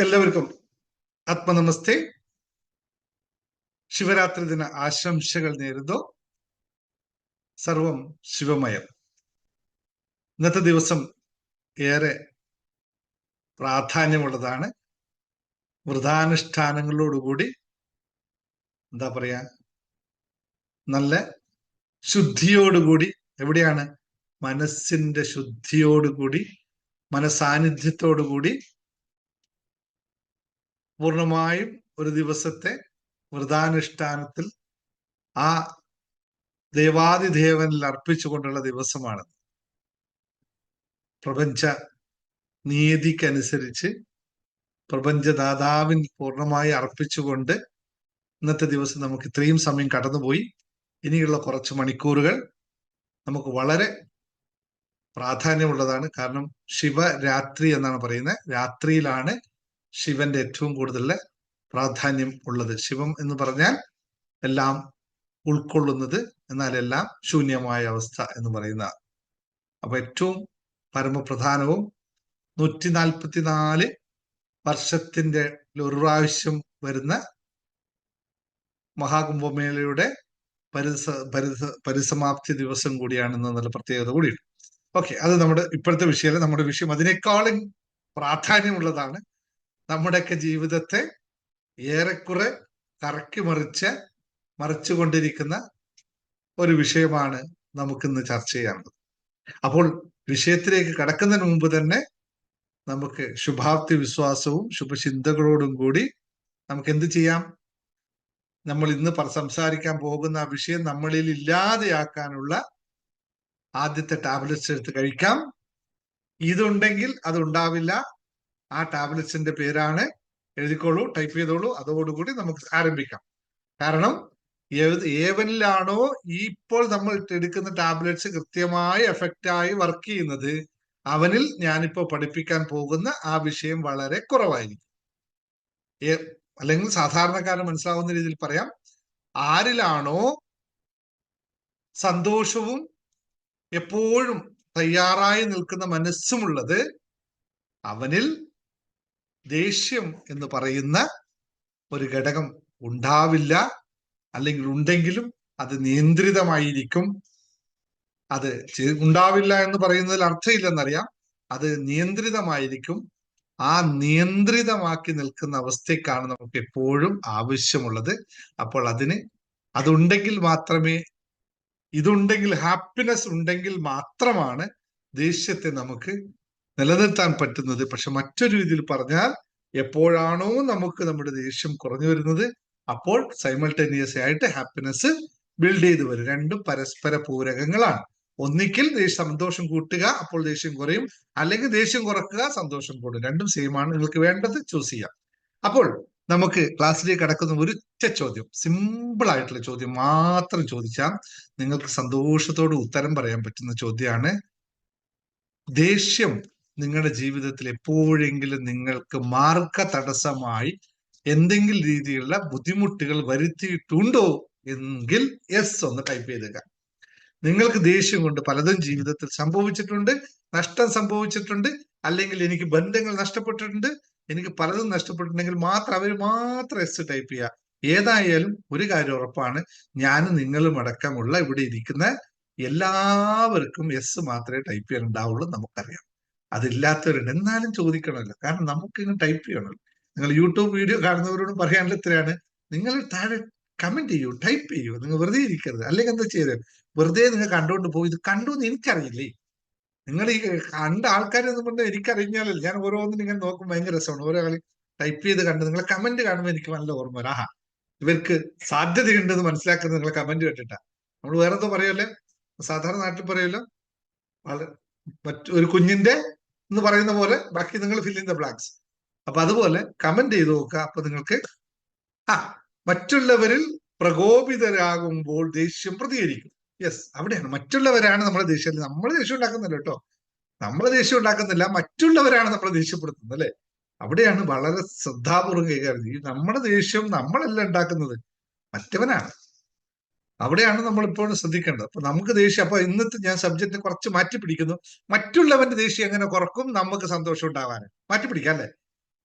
എല്ലാവർക്കും ആത്മനമസ്തേ. ശിവരാത്രി ദിന ആശംസകൾ നേരുന്നു. സർവം ശിവമയം. ഇന്നത്തെ ദിവസം ഏറെ പ്രാധാന്യമുള്ളതാണ്. വ്രതാനുഷ്ഠാനങ്ങളോടുകൂടി എന്താ പറയാ, നല്ല ശുദ്ധിയോടുകൂടി, എവിടെയാണ്, മനസ്സിന്റെ ശുദ്ധിയോടുകൂടി, മനസാന്നിധ്യത്തോടുകൂടി പൂർണ്ണമായും ഒരു ദിവസത്തെ വ്രതാനുഷ്ഠാനത്തിൽ ആ ദേവാദിദേവനിൽ അർപ്പിച്ചുകൊണ്ടുള്ള ദിവസമാണ്. പ്രപഞ്ച നീതിക്കനുസരിച്ച് പ്രപഞ്ചദാതാവിൻ പൂർണ്ണമായി അർപ്പിച്ചുകൊണ്ട് ഇന്നത്തെ ദിവസം നമുക്ക് ഇത്രയും സമയം കടന്നുപോയി. ഇനിയുള്ള കുറച്ച് മണിക്കൂറുകൾ നമുക്ക് വളരെ പ്രാധാന്യമുള്ളതാണ്. കാരണം ശിവരാത്രി എന്നാണ് പറയുന്നത്. രാത്രിയിലാണ് ശിവന്റെ ഏറ്റവും കൂടുതൽ പ്രാധാന്യം ഉള്ളത്. ശിവം എന്ന് പറഞ്ഞാൽ എല്ലാം ഉൾക്കൊള്ളുന്നത്, എന്നാൽ എല്ലാം ശൂന്യമായ അവസ്ഥ എന്ന് പറയുന്ന. അപ്പൊ ഏറ്റവും പരമപ്രധാനവും 144 വർഷത്തിന്റെ ഒരു പ്രാവശ്യം വരുന്ന മഹാകുംഭമേളയുടെ പരിസമാപ്തി ദിവസം കൂടിയാണെന്ന് നല്ല പ്രത്യേകത കൂടിയുണ്ട്. ഓക്കെ, അത് നമ്മുടെ ഇപ്പോഴത്തെ വിഷയമല്ല. നമ്മുടെ വിഷയം അതിനേക്കാളും പ്രാധാന്യമുള്ളതാണ്. നമ്മുടെയൊക്കെ ജീവിതത്തെ ഏറെക്കുറെ കറക്കി മറിച്ചുകൊണ്ടിരിക്കുന്ന ഒരു വിഷയമാണ് നമുക്കിന്ന് ചർച്ച ചെയ്യാനുള്ളത്. അപ്പോൾ വിഷയത്തിലേക്ക് കടക്കുന്നതിന് മുമ്പ് തന്നെ നമുക്ക് ശുഭാപ്തി വിശ്വാസവും ശുഭചിന്തകളോടും കൂടി നമുക്ക് എന്ത് ചെയ്യാം? നമ്മൾ ഇന്ന് സംസാരിക്കാൻ പോകുന്ന ആ വിഷയം നമ്മളിൽ ഇല്ലാതെയാക്കാനുള്ള ആദ്യത്തെ ടാബ്ലറ്റ്സ് എടുത്ത് കഴിക്കാം. ഇതുണ്ടെങ്കിൽ അതുണ്ടാവില്ല. ആ ടാബ്ലറ്റ്സിന്റെ പേരാണ്, എഴുതിക്കോളൂ, ടൈപ്പ് ചെയ്തോളൂ. അതോടുകൂടി നമുക്ക് ആരംഭിക്കാം. കാരണം ഏവനിലാണോ ഇപ്പോൾ നമ്മൾ എടുക്കുന്ന ടാബ്ലറ്റ്സ് കൃത്യമായി എഫക്റ്റായി വർക്ക് ചെയ്യുന്നത്, അവനിൽ ഞാനിപ്പോ പഠിപ്പിക്കാൻ പോകുന്ന ആ വിഷയം വളരെ കുറവായിരിക്കും. അല്ലെങ്കിൽ സാധാരണക്കാരന് മനസ്സിലാവുന്ന രീതിയിൽ പറയാം, ആരിലാണോ സന്തോഷവും എപ്പോഴും തയ്യാറായി നിൽക്കുന്ന മനസ്സുമുള്ളത്, അവനിൽ ദേഷ്യം എന്ന് പറയുന്ന ഒരു ഘടകം ഉണ്ടാവില്ല. അല്ലെങ്കിൽ ഉണ്ടെങ്കിലും അത് നിയന്ത്രിതമായിരിക്കും. അത് ഉണ്ടാവില്ല എന്ന് പറയുന്നതിൽ അർത്ഥമില്ലെന്നറിയാം. അത് നിയന്ത്രിതമായിരിക്കും. ആ നിയന്ത്രിതമാക്കി നിൽക്കുന്ന അവസ്ഥയ്ക്കാണ് നമുക്ക് എപ്പോഴും ആവശ്യമുള്ളത്. അപ്പോൾ അതുണ്ടെങ്കിൽ മാത്രമേ, ഇതുണ്ടെങ്കിൽ, ഹാപ്പിനെസ് ഉണ്ടെങ്കിൽ മാത്രമാണ് ദേഷ്യത്തെ നമുക്ക് നിലനിർത്താൻ പറ്റുന്നത്. പക്ഷെ മറ്റൊരു രീതിയിൽ പറഞ്ഞാൽ, എപ്പോഴാണോ നമുക്ക് നമ്മുടെ ദേഷ്യം കുറഞ്ഞു വരുന്നത്, അപ്പോൾ സൈമൾട്ടേനിയസ് ആയിട്ട് ഹാപ്പിനെസ് ബിൽഡ് ചെയ്ത് വരും. രണ്ടും പരസ്പര പൂരകങ്ങളാണ്. ഒന്നിക്കൽ സന്തോഷം കൂട്ടുക, അപ്പോൾ ദേഷ്യം കുറയും. അല്ലെങ്കിൽ ദേഷ്യം കുറക്കുക, സന്തോഷം കൂടും. രണ്ടും സെയിം ആണ്. നിങ്ങൾക്ക് വേണ്ടത് ചൂസ് ചെയ്യാം. അപ്പോൾ നമുക്ക് ക്ലാസ്സിലേക്ക് കടക്കുന്ന ഒരൊറ്റ ചോദ്യം, സിമ്പിൾ ആയിട്ടുള്ള ചോദ്യം മാത്രം ചോദിച്ചാൽ നിങ്ങൾക്ക് സന്തോഷത്തോട് ഉത്തരം പറയാൻ പറ്റുന്ന ചോദ്യമാണ്. ദേഷ്യം നിങ്ങളുടെ ജീവിതത്തിൽ എപ്പോഴെങ്കിലും നിങ്ങൾക്ക് മാർഗ തടസ്സമായി എന്തെങ്കിലും രീതിയിലുള്ള ബുദ്ധിമുട്ടുകൾ വരുത്തിയിട്ടുണ്ടോ എങ്കിൽ യെസ് ഒന്ന് ടൈപ്പ് ചെയ്തേക്ക. നിങ്ങൾക്ക് ദേഷ്യം കൊണ്ട് പലതും ജീവിതത്തിൽ സംഭവിച്ചിട്ടുണ്ട്, നഷ്ടം സംഭവിച്ചിട്ടുണ്ട്, അല്ലെങ്കിൽ എനിക്ക് ബന്ധങ്ങൾ നഷ്ടപ്പെട്ടിട്ടുണ്ട്, എനിക്ക് പലതും നഷ്ടപ്പെട്ടിട്ടുണ്ടെങ്കിൽ മാത്രം എസ് ടൈപ്പ് ചെയ്യുക. ഏതായാലും ഒരു കാര്യം ഉറപ്പാണ്, ഞാനും നിങ്ങളും അടക്കമുള്ള ഇവിടെ ഇരിക്കുന്ന എല്ലാവർക്കും എസ് മാത്രമേ ടൈപ്പ് ചെയ്യാൻ ഉണ്ടാവുള്ളൂ. നമുക്കറിയാം, അതില്ലാത്തവരുണ്ട്. എന്നാലും ചോദിക്കണമല്ലോ, കാരണം നമുക്ക് ഇങ്ങനെ ടൈപ്പ് ചെയ്യണമല്ലോ. നിങ്ങൾ യൂട്യൂബ് വീഡിയോ കാണുന്നവരോട് പറയാനുള്ള ഇത്രയാണ്, നിങ്ങൾ താഴെ കമന്റ് ചെയ്യൂ, ടൈപ്പ് ചെയ്യൂ. നിങ്ങൾ വെറുതെ ഇരിക്കരുത്. അല്ലെങ്കിൽ എന്താ ചെയ്തത്, വെറുതെ നിങ്ങൾ കണ്ടുകൊണ്ട് പോകും. ഇത് കണ്ടു എന്ന് എനിക്കറിയില്ലേ. നിങ്ങൾ ഈ കണ്ട ആൾക്കാരെന്ന് പറഞ്ഞാൽ എനിക്കറിഞ്ഞാലല്ലേ. ഞാൻ ഓരോന്നും ഇങ്ങനെ നോക്കും, ഭയങ്കര രസമാണ്. ഓരോ കളി ടൈപ്പ് ചെയ്ത് കണ്ട് നിങ്ങളെ കമന്റ് കാണുമ്പോൾ എനിക്ക് നല്ല ഓർമ്മ വരും. ആഹാ, ഇവർക്ക് സാധ്യതയുണ്ടെന്ന് മനസ്സിലാക്കുന്നത് നിങ്ങളെ കമന്റ് കേട്ടിട്ടാ. നമ്മൾ വേറെ എന്തോ പറയുമല്ലേ, സാധാരണ നാട്ടിൽ പറയുമല്ലോ, ഒരു കുഞ്ഞിന്റെ എന്ന് പറയുന്ന പോലെ ബാക്കി നിങ്ങൾ ഫിൽ ഇൻ ദ ബ്ലാങ്ക്സ്. അപ്പൊ അതുപോലെ കമന്റ് ചെയ്ത് നോക്കുക. അപ്പൊ നിങ്ങൾക്ക് മറ്റുള്ളവരിൽ പ്രകോപിതരാകുമ്പോൾ ദേഷ്യം പ്രതികരിക്കും. യെസ്, അവിടെയാണ്. മറ്റുള്ളവരാണ് നമ്മളെ ദേഷ്യം. നമ്മൾ ദേഷ്യം ഉണ്ടാക്കുന്നില്ല കേട്ടോ. നമ്മൾ ദേഷ്യം ഉണ്ടാക്കുന്നില്ല, മറ്റുള്ളവരാണ് നമ്മളെ ദേഷ്യപ്പെടുത്തുന്നത്, അല്ലെ? അവിടെയാണ് വളരെ ശ്രദ്ധാപൂർവം കൈകാര്യം. ഈ നമ്മുടെ ദേഷ്യം നമ്മളല്ല ഉണ്ടാക്കുന്നത്, മറ്റവനാണ്. അവിടെയാണ് നമ്മൾ ഇപ്പോഴും ശ്രദ്ധിക്കേണ്ടത്. അപ്പൊ നമുക്ക് ദേഷ്യം, അപ്പൊ ഇന്നത്തെ ഞാൻ സബ്ജക്റ്റ് കുറച്ച് മാറ്റി പിടിക്കുന്നു. മറ്റുള്ളവന്റെ ദേഷ്യം എങ്ങനെ കുറക്കും നമുക്ക് സന്തോഷം ഉണ്ടാവാൻ? മാറ്റി പിടിക്കാം, അല്ലെ?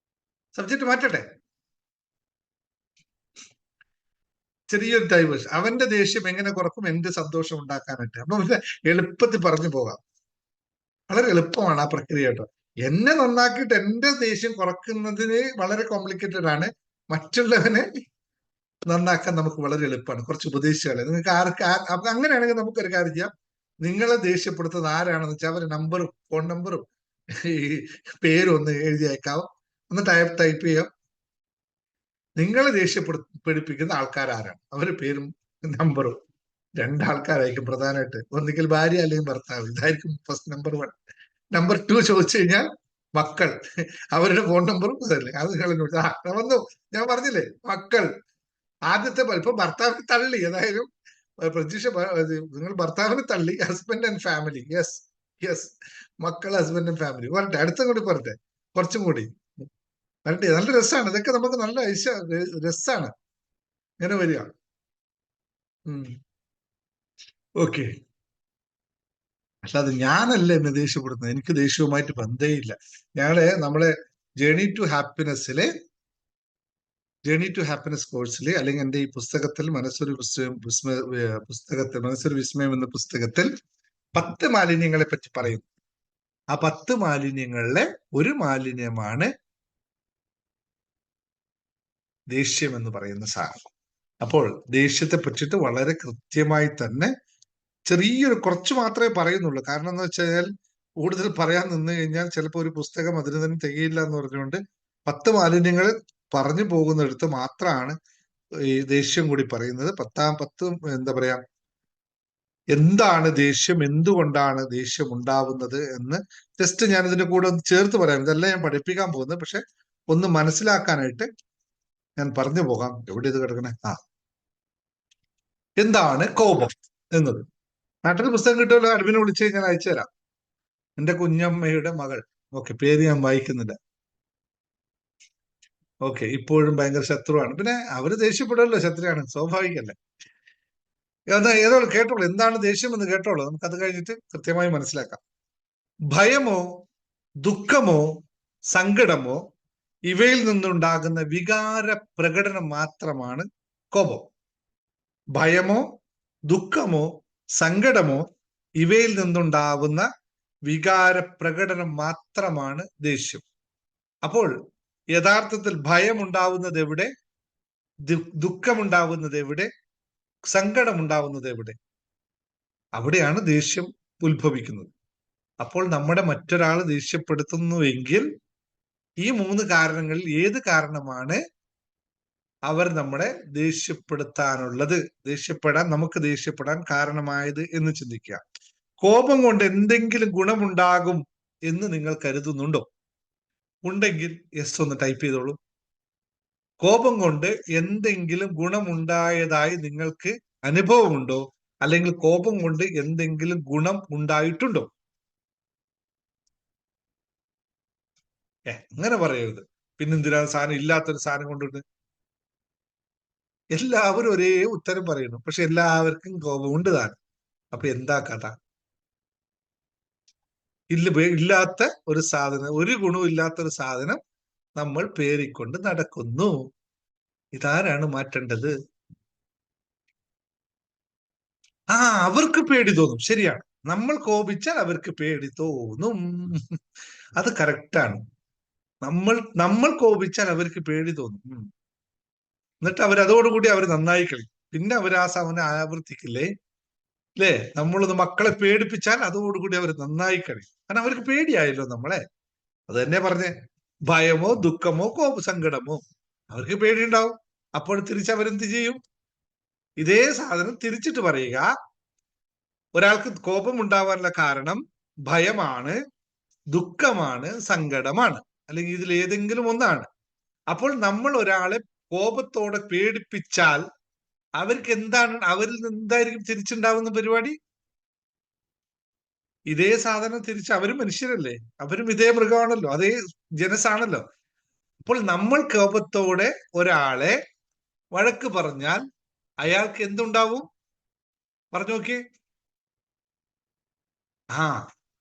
സബ്ജക്ട് മാറ്റട്ടെ, ചെറിയൊരു ഡൈവേഴ്സ്. അവന്റെ ദേഷ്യം എങ്ങനെ കുറക്കും, എന്റെ സന്തോഷം ഉണ്ടാക്കാനായിട്ട്. അപ്പൊ എളുപ്പത്തിൽ പറഞ്ഞു പോകാം. വളരെ എളുപ്പമാണ് ആ പ്രക്രിയ കേട്ടോ. എന്നെ നന്നാക്കിയിട്ട് എന്റെ ദേഷ്യം കുറക്കുന്നതിന് വളരെ കോംപ്ലിക്കേറ്റഡ് ആണ്. മറ്റുള്ളവനെ നന്നാക്കാൻ നമുക്ക് വളരെ എളുപ്പമാണ്. കുറച്ച് ഉപദേശിച്ചാലേ നിങ്ങൾക്ക് അങ്ങനെയാണെങ്കിൽ നമുക്കൊരു കാര്യം ചെയ്യാം. നിങ്ങളെ ദേഷ്യപ്പെടുത്തുന്നത് ആരാണെന്ന് വെച്ചാൽ അവരുടെ നമ്പറും ഫോൺ നമ്പറും ഈ പേരും ഒന്ന് എഴുതി അയക്കാവും. ഒന്ന് ടൈപ്പ് ചെയ്യാം. നിങ്ങളെ ദേഷ്യപ്പെടുപ്പിക്കുന്ന ആൾക്കാരാരാണ്, അവരുടെ പേരും നമ്പറും. രണ്ടാൾക്കാരായിരിക്കും പ്രധാനമായിട്ട്, ഒന്നുകിൽ ഭാര്യ അല്ലെങ്കിൽ ഭർത്താവ്. ഇതായിരിക്കും ഫസ്റ്റ് നമ്പർ 1. നമ്പർ 2 ചോദിച്ചു കഴിഞ്ഞാൽ മക്കൾ, അവരുടെ ഫോൺ നമ്പറും അതല്ലേ. അത് നിങ്ങൾ വന്നു, ഞാൻ പറഞ്ഞില്ലേ മക്കൾ. ആദ്യത്തെ ഇപ്പൊ ഭർത്താവിനെ തള്ളി, ഏതായാലും പ്രതീക്ഷ നിങ്ങൾ ഭർത്താവിനെ തള്ളി. Husband and family, yes yes, മക്കൾ, ഹസ്ബൻഡ് ആൻഡ് ഫാമിലി. വരട്ടെ, അടുത്തും കൂടി പറട്ടെ, കുറച്ചും കൂടി വരട്ടെ. നല്ല രസമാണ് ഇതൊക്കെ, നമുക്ക് നല്ല രസമാണ് ഇങ്ങനെ വരിക. ഓക്കെ. അല്ലാതെ ഞാനല്ല എന്നെ ദേഷ്യപ്പെടുന്നത്, എനിക്ക് ദേഷ്യവുമായിട്ട് ബന്ധമില്ല. നമ്മളെ ജേണി ടു ഹാപ്പിനെസ്സിലെ കോഴ്സിൽ, അല്ലെങ്കിൽ എന്റെ ഈ പുസ്തകത്തിൽ മനസ്സൊരു വിസ്മയം എന്ന പുസ്തകത്തിൽ 10 മാലിന്യങ്ങളെ പറ്റി പറയുന്നു. ആ 10 മാലിന്യങ്ങളിലെ ഒരു മാലിന്യമാണ് ദേഷ്യം എന്ന് പറയുന്ന സാധനം. അപ്പോൾ ദേഷ്യത്തെ പറ്റിയിട്ട് വളരെ കൃത്യമായി തന്നെ കുറച്ച് മാത്രമേ പറയുന്നുള്ളൂ. കാരണം എന്ന് വെച്ചാൽ കൂടുതൽ പറയാൻ നിന്ന് കഴിഞ്ഞാൽ ചിലപ്പോൾ ഒരു പുസ്തകം അതിന് തന്നെ തികയില്ല എന്ന് പറഞ്ഞുകൊണ്ട് 10 മാലിന്യങ്ങൾ പറഞ്ഞു പോകുന്നിടത്ത് മാത്രമാണ് ഈ ദേഷ്യം കൂടി പറയുന്നത്. 10 എന്താ പറയാ, എന്താണ് ദേഷ്യം, എന്തുകൊണ്ടാണ് ദേഷ്യം ഉണ്ടാവുന്നത് എന്ന് ജസ്റ്റ് ഞാൻ ഇതിന്റെ കൂടെ ഒന്ന് ചേർത്ത് പറയാം. ഇതല്ല ഞാൻ പഠിപ്പിക്കാൻ പോകുന്നത്, പക്ഷെ ഒന്ന് മനസ്സിലാക്കാനായിട്ട് ഞാൻ പറഞ്ഞു പോകാം. എവിടെ ഇത് കിടക്കണേ? എന്താണ് കോപം എന്നത്? നാട്ടിൽ പുസ്തകം കിട്ടുമല്ലോ, അഡ്മിനെ വിളിച്ച് ഞാൻ അയച്ചു തരാം. എന്റെ കുഞ്ഞമ്മയുടെ മകൾ. ഓക്കെ, പേര് ഞാൻ വായിക്കുന്നില്ല. ഓക്കെ, ഇപ്പോഴും ഭയങ്കര ശത്രുവാണ്. പിന്നെ അവര് ദേഷ്യപ്പെടുമല്ലോ, ശത്രുവാണ്, സ്വാഭാവികല്ലേ. ഏതോ കേട്ടോളൂ, എന്താണ് ദേഷ്യം എന്ന് കേട്ടോളൂ. നമുക്കത് കഴിഞ്ഞിട്ട് കൃത്യമായി മനസ്സിലാക്കാം. ഭയമോ ദുഃഖമോ സങ്കടമോ ഇവയിൽ നിന്നുണ്ടാകുന്ന വികാര പ്രകടനം മാത്രമാണ് കോപം. ഭയമോ ദുഃഖമോ സങ്കടമോ ഇവയിൽ നിന്നുണ്ടാവുന്ന വികാര പ്രകടനം മാത്രമാണ് ദേഷ്യം. അപ്പോൾ യഥാർത്ഥത്തിൽ ഭയം ഉണ്ടാവുന്നത് എവിടെ, ദുഃഖമുണ്ടാവുന്നത് എവിടെ, സങ്കടമുണ്ടാവുന്നത് എവിടെ? അവിടെയാണ് ദേഷ്യം ഉത്ഭവിക്കുന്നത്. അപ്പോൾ മറ്റൊരാൾ ദേഷ്യപ്പെടുത്തുന്നുവെങ്കിൽ ഈ 3 കാരണങ്ങളിൽ ഏത് കാരണമാണ് അവർ നമ്മളെ നമുക്ക് ദേഷ്യപ്പെടാൻ കാരണമായത് എന്ന് ചിന്തിക്കുക. കോപം കൊണ്ട് എന്തെങ്കിലും ഗുണമുണ്ടാകും എന്ന് നിങ്ങൾ കരുതുന്നുണ്ടോ? ഉണ്ടെങ്കിൽ യെസ് ഒന്ന് ടൈപ്പ് ചെയ്തോളൂ. കോപം കൊണ്ട് എന്തെങ്കിലും ഗുണമുണ്ടായതായി നിങ്ങൾക്ക് അനുഭവമുണ്ടോ? അല്ലെങ്കിൽ കോപം കൊണ്ട് എന്തെങ്കിലും ഗുണം ഉണ്ടായിട്ടുണ്ടോ? അങ്ങനെ പറയരുത്. പിന്നെന്തിനാ സാധനം ഇല്ലാത്തൊരു സാധനം കൊണ്ടിട്ട്? എല്ലാവരും ഒരേ ഉത്തരം പറയുന്നു, പക്ഷെ എല്ലാവർക്കും കോപമുണ്ട് താൻ. അപ്പൊ എന്താ കഥ? ഇല്ലാത്ത ഒരു സാധനം, ഒരു ഗുണവും ഇല്ലാത്ത ഒരു സാധനം നമ്മൾ പേറിക്കൊണ്ട് നടക്കുന്നു. ഇതാരാണ് മാറ്റേണ്ടത്? അവർക്ക് പേടി തോന്നും, ശരിയാണ്. നമ്മൾ കോപിച്ചാൽ അവർക്ക് പേടി തോന്നും, അത് കറക്റ്റാണ്. നമ്മൾ കോപിച്ചാൽ അവർക്ക് പേടി തോന്നും. എന്നിട്ട് അതോടുകൂടി അവർ നന്നായി കളിക്കും. പിന്നെ അവർ ആ സമയം ആവർത്തിക്കില്ലേ, അല്ലേ? നമ്മളൊന്ന് മക്കളെ പേടിപ്പിച്ചാൽ അതോടുകൂടി അവർ നന്നായി കളിക്കും. കാരണം അവർക്ക് പേടിയായല്ലോ നമ്മളെ. അത് തന്നെ പറഞ്ഞേ, ഭയമോ ദുഃഖമോ സങ്കടമോ അവർക്ക് പേടിയുണ്ടാവും. അപ്പോൾ തിരിച്ചവരെന്ത് ചെയ്യും? ഇതേ സാധനം തിരിച്ചിട്ട് പറയുക, ഒരാൾക്ക് കോപം ഉണ്ടാവാനുള്ള കാരണം ഭയമാണ്, ദുഃഖമാണ്, സങ്കടമാണ്, അല്ലെങ്കിൽ ഇതിൽ ഏതെങ്കിലും ഒന്നാണ്. അപ്പോൾ നമ്മൾ ഒരാളെ കോപത്തോടെ പേടിപ്പിച്ചാൽ അവർക്ക് അവരിൽ നിന്ന് എന്തായിരിക്കും തിരിച്ചുണ്ടാവുന്ന പരിപാടി? ഇതേ സാധനം തിരിച്ച്, അവരും മനുഷ്യരല്ലേ, അവരും ഇതേ മൃഗമാണല്ലോ, അതേ ജനസാണല്ലോ. അപ്പോൾ നമ്മൾ കോപത്തോടെ ഒരാളെ വഴക്ക് പറഞ്ഞാൽ അയാൾക്ക് എന്തുണ്ടാവും? പറഞ്ഞു നോക്കിയേ.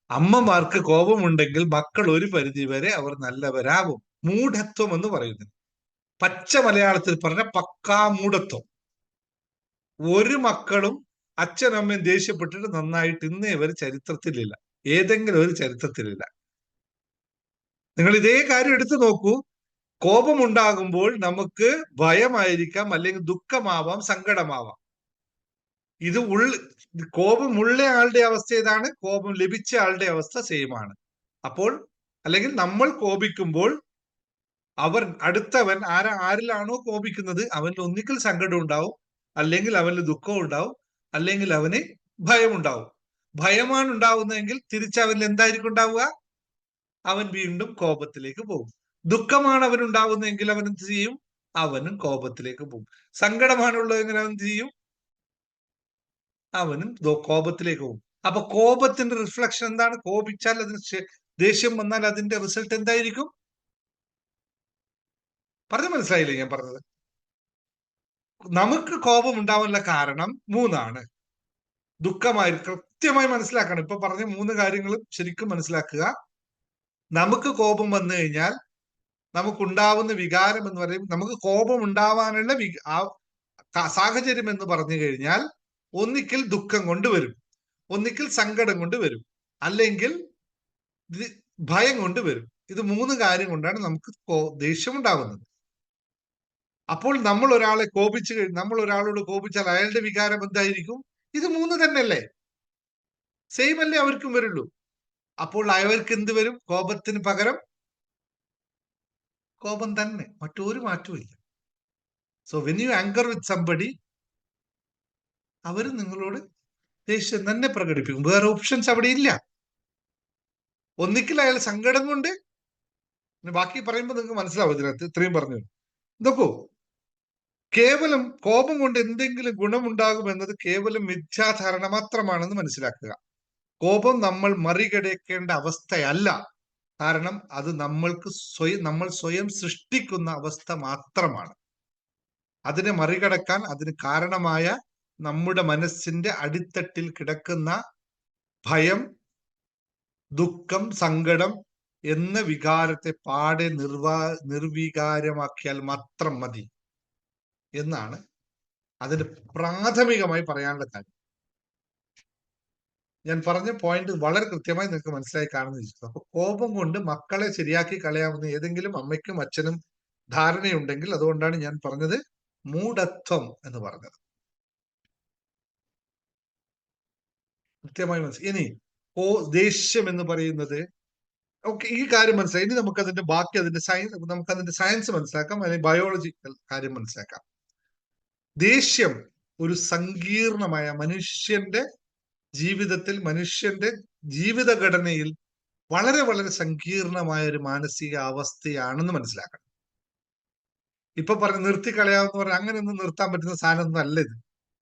അമ്മമാർക്ക് കോപമുണ്ടെങ്കിൽ മക്കൾ ഒരു പരിധി വരെ അവർ നല്ലവരാകും. മൂഢത്വം എന്ന് പറയുന്നത്. പച്ച മലയാളത്തിൽ പറഞ്ഞ പക്കാ മൂഢത്വം. ഒരു മക്കളും അച്ഛനമ്മയും ദേഷ്യപ്പെട്ടിട്ട് നന്നായിട്ട് ഇന്നേ വരെ ചരിത്രത്തിലില്ല, ഏതെങ്കിലും ഒരു ചരിത്രത്തിലില്ല. നിങ്ങൾ ഇതേ കാര്യം എടുത്തു നോക്കൂ. കോപമുണ്ടാകുമ്പോൾ നമുക്ക് ഭയമായിരിക്കാം, അല്ലെങ്കിൽ ദുഃഖമാവാം, സങ്കടമാവാം. ഇത് കോപമുള്ള ആളുടെ അവസ്ഥ ഏതാണ്? കോപം ലഭിച്ച ആളുടെ അവസ്ഥ സെയിം ആണ്. അപ്പോൾ അല്ലെങ്കിൽ നമ്മൾ കോപിക്കുമ്പോൾ അടുത്തവൻ ആരിലാണോ കോപിക്കുന്നത് അവനിൽ ഒന്നിക്കൽ സങ്കടം ഉണ്ടാവും, അല്ലെങ്കിൽ അവന് ദുഃഖം ഉണ്ടാവും, അല്ലെങ്കിൽ അവന് ഭയമുണ്ടാവും. ഭയമാണ് ഉണ്ടാവുന്നതെങ്കിൽ തിരിച്ചവനിൽ എന്തായിരിക്കും ഉണ്ടാവുക? അവൻ വീണ്ടും കോപത്തിലേക്ക് പോകും. ദുഃഖമാണ് അവനുണ്ടാവുന്നതെങ്കിൽ അവൻ എന്ത് ചെയ്യും? അവനും കോപത്തിലേക്ക് പോകും. സങ്കടമാണുള്ളതെങ്കിൽ അവൻ എന്ത് ചെയ്യും? അവനും കോപത്തിലേക്ക് പോകും. അപ്പൊ കോപത്തിന്റെ റിഫ്ലക്ഷൻ എന്താണ്? കോപിച്ചാൽ അതിന് ദേഷ്യം വന്നാൽ അതിന്റെ റിസൾട്ട് എന്തായിരിക്കും? പറഞ്ഞു മനസ്സിലായില്ലേ ഞാൻ പറഞ്ഞത്? നമുക്ക് കോപം ഉണ്ടാവാനുള്ള കാരണം 3 ദുഃഖമായി കൃത്യമായി മനസ്സിലാക്കണം. ഇപ്പൊ പറഞ്ഞ 3 കാര്യങ്ങളും ശരിക്കും മനസ്സിലാക്കുക. നമുക്ക് കോപം വന്നു കഴിഞ്ഞാൽ നമുക്കുണ്ടാവുന്ന വികാരം എന്ന് പറയും, നമുക്ക് കോപം ഉണ്ടാവാനുള്ള സാഹചര്യം എന്ന് പറഞ്ഞു കഴിഞ്ഞാൽ ഒന്നിക്കൽ ദുഃഖം കൊണ്ട് വരും, ഒന്നിക്കൽ സങ്കടം കൊണ്ട് വരും, അല്ലെങ്കിൽ ഭയം കൊണ്ട് വരും. ഇത് 3 കാര്യം കൊണ്ടാണ് നമുക്ക് ദേഷ്യം ഉണ്ടാവുന്നത്. അപ്പോൾ നമ്മൾ ഒരാളെ നമ്മൾ ഒരാളോട് കോപിച്ചാൽ അയാളുടെ വികാരം എന്തായിരിക്കും? ഇത് 3 തന്നെയല്ലേ? സെയിം അല്ലേ അവർക്കും വരുള്ളൂ. അപ്പോൾ അവർക്ക് എന്ത് വരും? കോപത്തിന് പകരം കോപം തന്നെ, മറ്റൊരു മാറ്റവും ഇല്ല. So when you anger with somebody, അവർ നിങ്ങളോട് ദേഷ്യം തന്നെ പ്രകടിപ്പിക്കും. വേറെ ഓപ്ഷൻസ് അവിടെ ഇല്ല. ഒന്നിക്കൽ അയാൾ സങ്കടം കൊണ്ട്, ബാക്കി പറയുമ്പോൾ നിങ്ങൾക്ക് മനസ്സിലാവും ഇതിനകത്ത് ഇത്രയും പറഞ്ഞു. നോക്കൂ, കേവലം കോപം കൊണ്ട് എന്തെങ്കിലും ഗുണമുണ്ടാകും എന്നത് കേവലം മിഥ്യാധാരണ മാത്രമാണെന്ന് മനസ്സിലാക്കുക. കോപം നമ്മൾ മറികടക്കേണ്ട അവസ്ഥയല്ല. കാരണം അത് നമ്മൾ സ്വയം സൃഷ്ടിക്കുന്ന അവസ്ഥ മാത്രമാണ്. അതിനെ മറികടക്കാൻ അതിന് കാരണമായ നമ്മുടെ മനസ്സിന്റെ അടിത്തട്ടിൽ കിടക്കുന്ന ഭയം, ദുഃഖം, സങ്കടം എന്ന വികാരത്തെ പാടെ നിർവികാരമാക്കിയാൽ മാത്രം മതി എന്നാണ് അതിന് പ്രാഥമികമായി പറയാനുള്ള കാര്യം. ഞാൻ പറഞ്ഞ പോയിന്റ് വളരെ കൃത്യമായി നിങ്ങൾക്ക് മനസ്സിലായി കാണുന്നിരിക്കുന്നു. അപ്പൊ കോപം കൊണ്ട് മക്കളെ ശരിയാക്കി കളയാവുന്ന ഏതെങ്കിലും അമ്മയ്ക്കും അച്ഛനും ധാരണയുണ്ടെങ്കിൽ അതുകൊണ്ടാണ് ഞാൻ പറഞ്ഞത് മൂഢത്വം എന്ന് പറഞ്ഞത്. കൃത്യമായി മനസ്സിലായി. ഇനി ദേഷ്യം എന്ന് പറയുന്നത്, ഓക്കെ, ഈ കാര്യം മനസ്സിലായി. ഇനി നമുക്ക് അതിന്റെ ബാക്കി അതിന്റെ സയൻസ് മനസ്സിലാക്കാം, അല്ലെങ്കിൽ ബയോളജിക്കൽ കാര്യം മനസ്സിലാക്കാം. ദേഷ്യം ഒരു സങ്കീർണമായ മനുഷ്യന്റെ ജീവിതത്തിൽ, മനുഷ്യന്റെ ജീവിതഘടനയിൽ വളരെ വളരെ സങ്കീർണമായ ഒരു മാനസിക അവസ്ഥയാണെന്ന് മനസ്സിലാക്കണം. ഇപ്പൊ പറഞ്ഞ് നിർത്തിക്കളയാമെന്ന് പറഞ്ഞാൽ അങ്ങനെയൊന്നും നിർത്താൻ പറ്റുന്ന സാധനമൊന്നും അല്ല ഇത്.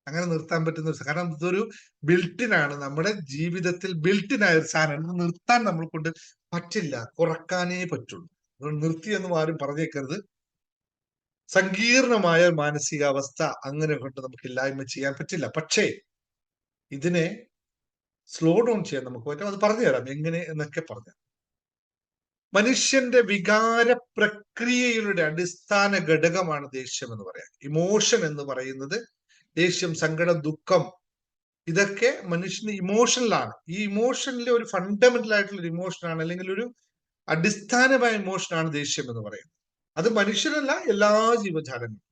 അങ്ങനെ നിർത്താൻ പറ്റുന്ന ഒരു, കാരണം ഇതൊരു ബിൽറ്റിനാണ്, നമ്മുടെ ജീവിതത്തിൽ ബിൽറ്റിനായ ഒരു സാധനം. നിർത്താൻ നമ്മൾ കൊണ്ട് പറ്റില്ല, കുറക്കാനേ പറ്റുള്ളൂ. അതുകൊണ്ട് നിർത്തിയെന്നും ആരും പറഞ്ഞേക്കരുത്. സങ്കീർണമായ മാനസികാവസ്ഥ അങ്ങനെ കൊണ്ട് നമുക്ക് ഇല്ലായ്മ ചെയ്യാൻ പറ്റില്ല. പക്ഷേ ഇതിനെ സ്ലോ ഡൗൺ ചെയ്യാൻ നമുക്ക് പറ്റും. അത് പറഞ്ഞു തരാം എങ്ങനെ എന്നൊക്കെ പറഞ്ഞു. മനുഷ്യന്റെ വികാര പ്രക്രിയയുടെ അടിസ്ഥാന ഘടകമാണ് ദേഷ്യം എന്ന് പറയാം. ഇമോഷൻ എന്ന് പറയുന്നത്, ദേഷ്യം, സങ്കടം, ദുഃഖം, ഇതൊക്കെ മനുഷ്യന് ഇമോഷനിലാണ്. ഈ ഇമോഷനിലെ ഒരു ഫണ്ടമെന്റൽ ആയിട്ടുള്ള ഒരു ഇമോഷനാണ്, അല്ലെങ്കിൽ ഒരു അടിസ്ഥാനമായ ഇമോഷനാണ് ദേഷ്യം എന്ന് പറയുന്നത്. അത് മനുഷ്യനല്ല, എല്ലാ ജീവജാലങ്ങളും.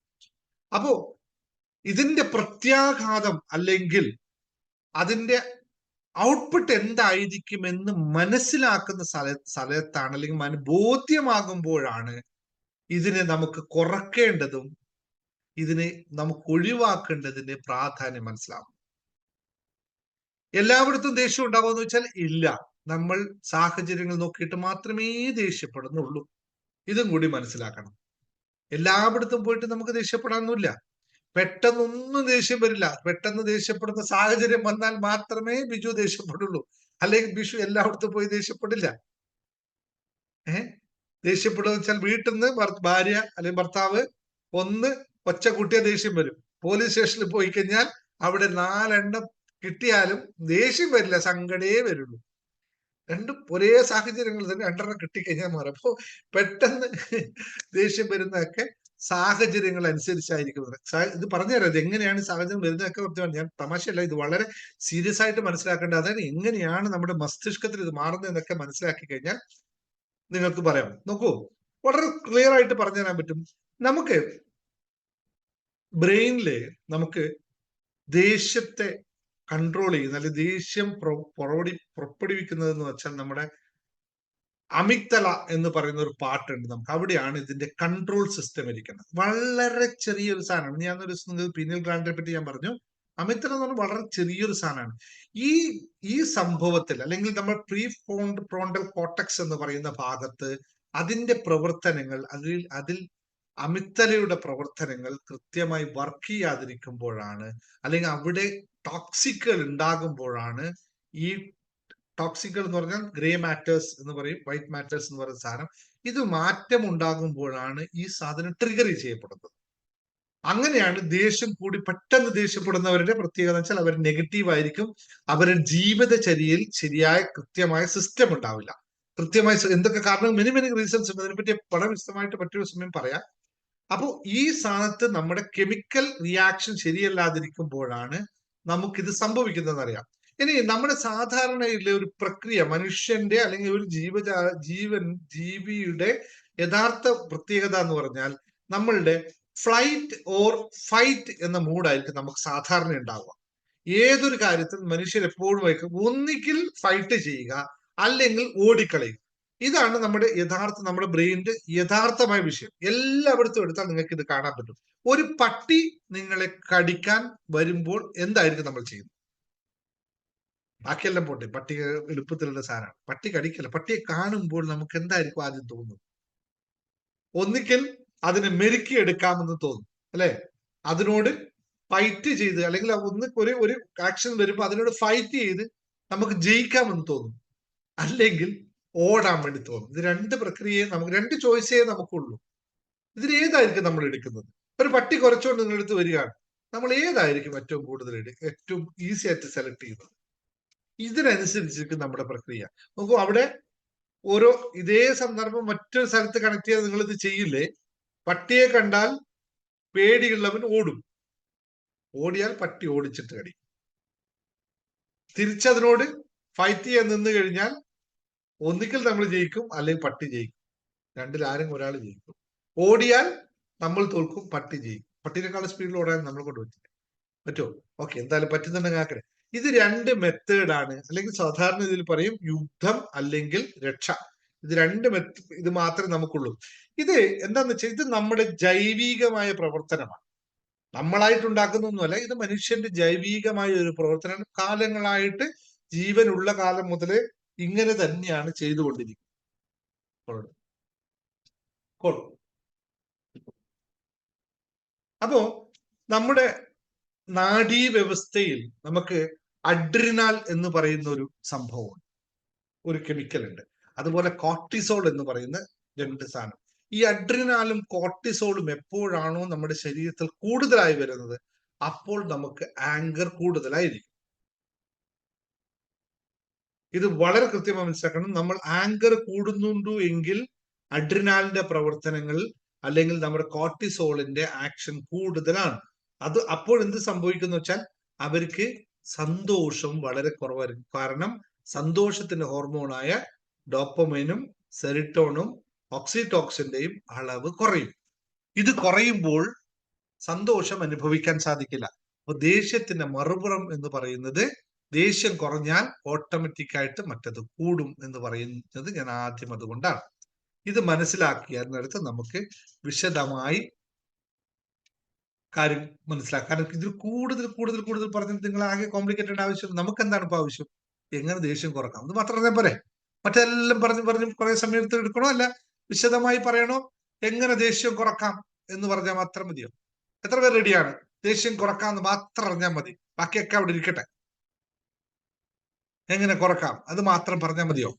അപ്പോ ഇതിന്റെ പ്രത്യാഘാതം അല്ലെങ്കിൽ അതിന്റെ ഔട്ട്പുട്ട് എന്തായിരിക്കുമെന്ന് മനസ്സിലാക്കുന്ന സ്ഥലത്താണ്, അല്ലെങ്കിൽ ബോധ്യമാകുമ്പോഴാണ് ഇതിനെ നമുക്ക് കുറയ്ക്കേണ്ടതും ഇതിനെ നമുക്ക് ഒഴിവാക്കേണ്ടതിന്റെ പ്രാധാന്യം മനസ്സിലാവും. എല്ലായിടത്തും ദേഷ്യം ഉണ്ടാവുമെന്ന് വെച്ചാൽ ഇല്ല. നമ്മൾ സാഹചര്യങ്ങൾ നോക്കിയിട്ട് മാത്രമേ ദേഷ്യപ്പെടുന്നുള്ളൂ. ഇതും കൂടി മനസ്സിലാക്കണം. എല്ലായിടത്തും പോയിട്ട് നമുക്ക് ദേഷ്യപ്പെടാനൊന്നുമില്ല. പെട്ടെന്നൊന്നും ദേഷ്യം വരില്ല. പെട്ടെന്ന് ദേഷ്യപ്പെടുന്ന സാഹചര്യം വന്നാൽ മാത്രമേ ബിജു ദേഷ്യപ്പെടുള്ളൂ. അല്ലെങ്കിൽ ബിഷു എല്ലായിടത്തും പോയി ദേഷ്യപ്പെടില്ല. ദേഷ്യപ്പെടുക വെച്ചാൽ വീട്ടിൽ നിന്ന് ഭാര്യ അല്ലെങ്കിൽ ഭർത്താവ് ഒന്ന് ഒച്ച കൂട്ടിയ ദേഷ്യം വരും. പോലീസ് സ്റ്റേഷനിൽ പോയി കഴിഞ്ഞാൽ അവിടെ 4 എണ്ണം കിട്ടിയാലും ദേഷ്യം വരില്ല, സങ്കടേ വരുള്ളൂ. രണ്ടും ഒരേ സാഹചര്യങ്ങൾ തന്നെ രണ്ടെണ്ണം കിട്ടിക്കഴിഞ്ഞാൽ മാറും. അപ്പോ പെട്ടെന്ന് ദേഷ്യം വരുന്നതൊക്കെ സാഹചര്യങ്ങൾ അനുസരിച്ചായിരിക്കും. ഇത് പറഞ്ഞുതരാം, ഇത് എങ്ങനെയാണ് സാഹചര്യം വരുന്നതൊക്കെ കൃത്യമാണ്. ഞാൻ തമാശയല്ല, ഇത് വളരെ സീരിയസ് ആയിട്ട് മനസ്സിലാക്കേണ്ടത്. അതായത് എങ്ങനെയാണ് നമ്മുടെ മസ്തിഷ്കത്തിൽ ഇത് മാറുന്നതെന്നൊക്കെ മനസ്സിലാക്കി കഴിഞ്ഞാൽ നിങ്ങൾക്ക് പറയാം. നോക്കൂ, വളരെ ക്ലിയർ ആയിട്ട് പറഞ്ഞു തരാൻ പറ്റും. നമുക്ക് ബ്രെയിനില് നമുക്ക് ദേഷ്യത്തെ കൺട്രോൾ ചെയ്യുന്ന, അല്ലെങ്കിൽ ദേഷ്യം പുറപ്പെടുവിക്കുന്നത് എന്ന് വെച്ചാൽ നമ്മുടെ അമിഗ്ദല എന്ന് പറയുന്ന ഒരു പാർട്ടുണ്ട് നമുക്ക്. അവിടെയാണ് ഇതിന്റെ കൺട്രോൾ സിസ്റ്റം ഇരിക്കുന്നത്. വളരെ ചെറിയൊരു സാധനമാണ്. ഞാൻ ഒരു ദിവസം പീനിയൽ ഗ്ലാൻഡിനെ പറ്റി ഞാൻ പറഞ്ഞു. അമിഗ്ദല എന്ന് പറഞ്ഞാൽ വളരെ ചെറിയൊരു സാധനമാണ്. ഈ സംഭവത്തിൽ, അല്ലെങ്കിൽ നമ്മൾ പ്രീ ഫ്രോണ്ടൽ കോർട്ടക്സ് എന്ന് പറയുന്ന ഭാഗത്ത് അതിന്റെ പ്രവർത്തനങ്ങൾ, അതിൽ അമിഗ്ദലയുടെ പ്രവർത്തനങ്ങൾ കൃത്യമായി വർക്ക് ചെയ്യാതിരിക്കുമ്പോഴാണ്, അല്ലെങ്കിൽ അവിടെ ടോക്സിക്കുകൾ ഉണ്ടാകുമ്പോഴാണ്, ഈ ടോക്സിക്കുകൾ എന്ന് പറഞ്ഞാൽ ഗ്രേ മാറ്റേഴ്സ് എന്ന് പറയും, വൈറ്റ് മാറ്റേഴ്സ് എന്ന് പറയുന്ന സാധനം, ഇത് മാറ്റം ഉണ്ടാകുമ്പോഴാണ് ഈ സാധനം ട്രിഗർ ചെയ്യപ്പെടുന്നത്. അങ്ങനെയാണ് ദേഷ്യം കൂടി പെട്ടെന്ന് ദേഷ്യപ്പെടുന്നവരുടെ പ്രത്യേകത വെച്ചാൽ അവർ നെഗറ്റീവ് ആയിരിക്കും. അവരുടെ ജീവിതചര്യയിൽ ശരിയായ കൃത്യമായ സിസ്റ്റം ഉണ്ടാവില്ല. കൃത്യമായി എന്തൊക്കെ കാരണം, മെനി റീസൺസ് ഉണ്ട്. അതിനെപ്പറ്റി വളരെ വിശദമായിട്ട് മറ്റൊരു സമയം പറയാം. അപ്പോൾ ഈ സാധനത്ത് നമ്മുടെ കെമിക്കൽ റിയാക്ഷൻ ശരിയല്ലാതിരിക്കുമ്പോഴാണ് നമുക്കിത് സംഭവിക്കുന്നതെന്ന് അറിയാം. ഇനി നമ്മുടെ സാധാരണയിലെ ഒരു പ്രക്രിയ, മനുഷ്യന്റെ അല്ലെങ്കിൽ ഒരു ജീവിയുടെ യഥാർത്ഥ പ്രത്യേകത എന്ന് പറഞ്ഞാൽ നമ്മളുടെ ഫ്ലൈറ്റ് ഓർ ഫൈറ്റ് എന്ന മൂഡായിരിക്കും നമുക്ക് സാധാരണ ഉണ്ടാവുക. ഏതൊരു കാര്യത്തിൽ മനുഷ്യർ എപ്പോഴും ഒന്നുകിൽ ഫൈറ്റ് ചെയ്യുക, അല്ലെങ്കിൽ ഓടിക്കളയുക. ഇതാണ് നമ്മുടെ ബ്രെയിനിന്റെ യഥാർത്ഥമായ വിഷയം. എല്ലായിടത്തും എടുത്താൽ നിങ്ങൾക്ക് ഇത് കാണാൻ പറ്റും. ഒരു പട്ടി നിങ്ങളെ കടിക്കാൻ വരുമ്പോൾ എന്തായിരിക്കും നമ്മൾ ചെയ്യുന്നത്? ബാക്കിയെല്ലാം പോട്ടെ, പട്ടി എളുപ്പത്തിലുള്ള സാധനമാണ്. പട്ടി കടിക്കല്ല. പട്ടിയെ കാണുമ്പോൾ നമുക്ക് എന്തായിരിക്കും ആദ്യം തോന്നുന്നത്? ഒന്നിക്കൽ അതിനെ മെരുക്കി എടുക്കാമെന്ന് തോന്നും, അല്ലെ? അതിനോട് ഫൈറ്റ് ചെയ്ത്, അല്ലെങ്കിൽ ഒരു ആക്ഷൻ വരുമ്പോൾ അതിനോട് ഫൈറ്റ് ചെയ്ത് നമുക്ക് ജയിക്കാമെന്ന് തോന്നും, അല്ലെങ്കിൽ ഓടാൻ വേണ്ടി തോന്നും. ഇത് രണ്ട് പ്രക്രിയയെ രണ്ട് ചോയ്സേ നമുക്കുള്ളൂ. ഇതിൽ ഏതായിരിക്കും നമ്മൾ എടുക്കുന്നത്? ഒരു പട്ടി കുറച്ചുകൊണ്ട് നിങ്ങളെടുത്ത് വരികയാണ്, നമ്മൾ ഏതായിരിക്കും ഏറ്റവും ഈസി ആയിട്ട് സെലക്ട് ചെയ്യുന്നത്? ഇതിനനുസരിച്ചിരിക്കും നമ്മുടെ പ്രക്രിയ. നോക്കൂ, അവിടെ ഇതേ സന്ദർഭം മറ്റൊരു സ്ഥലത്ത് കണക്ട് ചെയ്ത് നിങ്ങൾ ഇത് ചെയ്യില്ലേ? പട്ടിയെ കണ്ടാൽ പേടിയുള്ളവൻ ഓടും. ഓടിയാൽ പട്ടി ഓടിച്ചിട്ട് കടിക്കും. തിരിച്ചതിനോട് ഫൈറ്റ് ചെയ്യാൻ നിന്ന് കഴിഞ്ഞാൽ ഒന്നിക്കൽ നമ്മൾ ജയിക്കും, അല്ലെങ്കിൽ പട്ടി ജയിക്കും. രണ്ടിൽ ആരെങ്കിലും ഒരാൾ ജയിക്കും. ഓടിയാൽ നമ്മൾ തോൽക്കും, പട്ടി ജയിക്കും. പട്ടിനേക്കാൾ സ്പീഡിൽ ഓടാൻ നമ്മൾ കൊണ്ട് പറ്റുമോ? ഓക്കെ, എന്തായാലും പറ്റുന്നുണ്ടെങ്കിൽ ആക്കണേ. ഇത് രണ്ട് മെത്തേഡാണ്, അല്ലെങ്കിൽ സാധാരണ ഇതിൽ പറയും യുദ്ധം അല്ലെങ്കിൽ രക്ഷ. ഇത് രണ്ട് ഇത് മാത്രമേ നമുക്കുള്ളൂ. ഇത് എന്താന്ന് വെച്ചാൽ ഇത് നമ്മുടെ ജൈവികമായ പ്രവർത്തനമാണ്. നമ്മളായിട്ടുണ്ടാക്കുന്നൊന്നുമല്ല, ഇത് മനുഷ്യന്റെ ജൈവികമായ ഒരു പ്രവർത്തനമാണ്. കാലങ്ങളായിട്ട്, ജീവനുള്ള കാലം മുതലേ ഇങ്ങനെ തന്നെയാണ് ചെയ്തുകൊണ്ടിരിക്കുന്നത്. അപ്പോ നമ്മുടെ നാഡീവ്യവസ്ഥയിൽ നമുക്ക് അഡ്രിനാൽ എന്ന് പറയുന്ന ഒരു സംഭവമുണ്ട്, ഒരു കെമിക്കൽ ഉണ്ട്. അതുപോലെ കോർട്ടിസോൾ എന്ന് പറയുന്ന രണ്ട് സാധനം. ഈ അഡ്രിനാലും കോർട്ടിസോളും എപ്പോഴാണോ നമ്മുടെ ശരീരത്തിൽ കൂടുതലായി വരുന്നത്, അപ്പോൾ നമുക്ക് ആങ്കർ കൂടുതലായിരിക്കും. ഇത് വളരെ കൃത്യമായി മനസ്സിലാക്കണം. നമ്മൾ ആങ്കർ കൂടുന്നുണ്ടു എങ്കിൽ അഡ്രിനാലിന്റെ പ്രവർത്തനങ്ങൾ, അല്ലെങ്കിൽ നമ്മുടെ കോർട്ടിസോളിന്റെ ആക്ഷൻ കൂടുതലാണ്. അപ്പോൾ എന്ത് സംഭവിക്കുന്നു വെച്ചാൽ അവർക്ക് സന്തോഷം വളരെ കുറവായിരിക്കും. കാരണം സന്തോഷത്തിന്റെ ഹോർമോണായ ഡോപ്പമൈനും സെറിട്ടോണും ഓക്സിറ്റോക്സിന്റെയും അളവ് കുറയും. ഇത് കുറയുമ്പോൾ സന്തോഷം അനുഭവിക്കാൻ സാധിക്കില്ല. അപ്പൊ ദേഷ്യത്തിന്റെ മറുപുറം എന്ന് പറയുന്നത്, ദേഷ്യം കുറഞ്ഞാൽ ഓട്ടോമാറ്റിക്കായിട്ട് മറ്റത് കൂടും എന്ന് പറയുന്നത് ഞാൻ ആദ്യം അതുകൊണ്ടാണ്. ഇത് മനസ്സിലാക്കിയതിനടുത്ത് നമുക്ക് വിശദമായി കാര്യം മനസ്സിലാക്കാം. കാരണം ഇതിൽ കൂടുതൽ കൂടുതൽ കൂടുതൽ പറഞ്ഞിട്ട് നിങ്ങൾ ആകെ കോംപ്ലിക്കേറ്റഡ് ആവശ്യം. നമുക്ക് എന്താണ് ഇപ്പൊ ആവശ്യം? എങ്ങനെ ദേഷ്യം കുറക്കാം, അത് മാത്രം പറഞ്ഞാൽ പോരെ? മറ്റെല്ലാം പറഞ്ഞു കുറെ സമയത്ത് എടുക്കണോ? അല്ല, വിശദമായി പറയണോ? എങ്ങനെ ദേഷ്യം കുറക്കാം എന്ന് പറഞ്ഞാൽ മാത്രം മതിയോ? എത്ര പേർ റെഡിയാണ്? ദേഷ്യം കുറക്കാന്ന് മാത്രം അറിഞ്ഞാൽ മതി, ബാക്കിയൊക്കെ അവിടെ ഇരിക്കട്ടെ. എങ്ങനെ കുറക്കാം അത് മാത്രം പറഞ്ഞാൽ മതിയോ?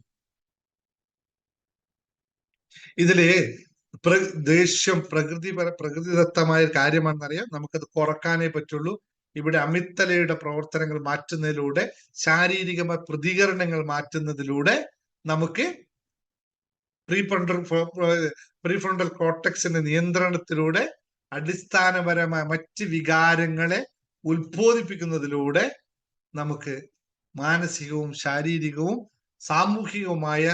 ഇതില് ദേഷ്യം പ്രകൃതിദത്തമായ കാര്യമാണെന്നറിയാം. നമുക്കത് കുറക്കാനേ പറ്റുള്ളൂ. ഇവിടെ അമിത്തലയുടെ പ്രവർത്തനങ്ങൾ മാറ്റുന്നതിലൂടെ, ശാരീരികമായ പ്രതികരണങ്ങൾ മാറ്റുന്നതിലൂടെ നമുക്ക് പ്രീഫ്രോണ്ടൽ കോർട്ടക്സിന്റെ നിയന്ത്രണത്തിലൂടെ അടിസ്ഥാനപരമായ മറ്റ് വികാരങ്ങളെ ഉത്ബോധിപ്പിക്കുന്നതിലൂടെ നമുക്ക് മാനസികവും ശാരീരികവും സാമൂഹികവുമായ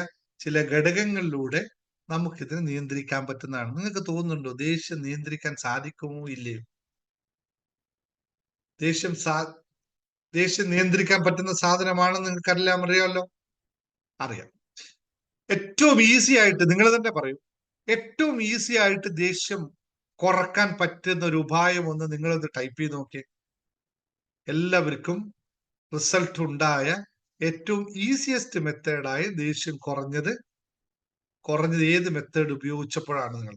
ചില ഘടകങ്ങളിലൂടെ നമുക്കിതിനെ നിയന്ത്രിക്കാൻ പറ്റുന്നതാണ്. നിങ്ങൾക്ക് തോന്നുന്നുണ്ടോ ദേഷ്യം നിയന്ത്രിക്കാൻ സാധിക്കുമോ ഇല്ലയോ? ദേഷ്യം നിയന്ത്രിക്കാൻ പറ്റുന്ന സാധനമാണെന്ന് നിങ്ങൾക്കെല്ലാം അറിയാമല്ലോ. അറിയാം. ഏറ്റവും ഈസി ആയിട്ട് നിങ്ങൾ തന്നെ പറയൂ, ഏറ്റവും ഈസി ആയിട്ട് ദേഷ്യം കുറക്കാൻ പറ്റുന്ന ഒരു ഉപായം ഒന്ന് നിങ്ങളത് ടൈപ്പ് ചെയ്ത് നോക്കിയേ. എല്ലാവർക്കും റിസൾട്ട് ഉണ്ടായ ഏറ്റവും ഈസിയസ്റ്റ് മെത്തേഡായ ദേഷ്യം കുറഞ്ഞത് ഏത് മെത്തേഡ് ഉപയോഗിച്ചപ്പോഴാണ് നിങ്ങൾ?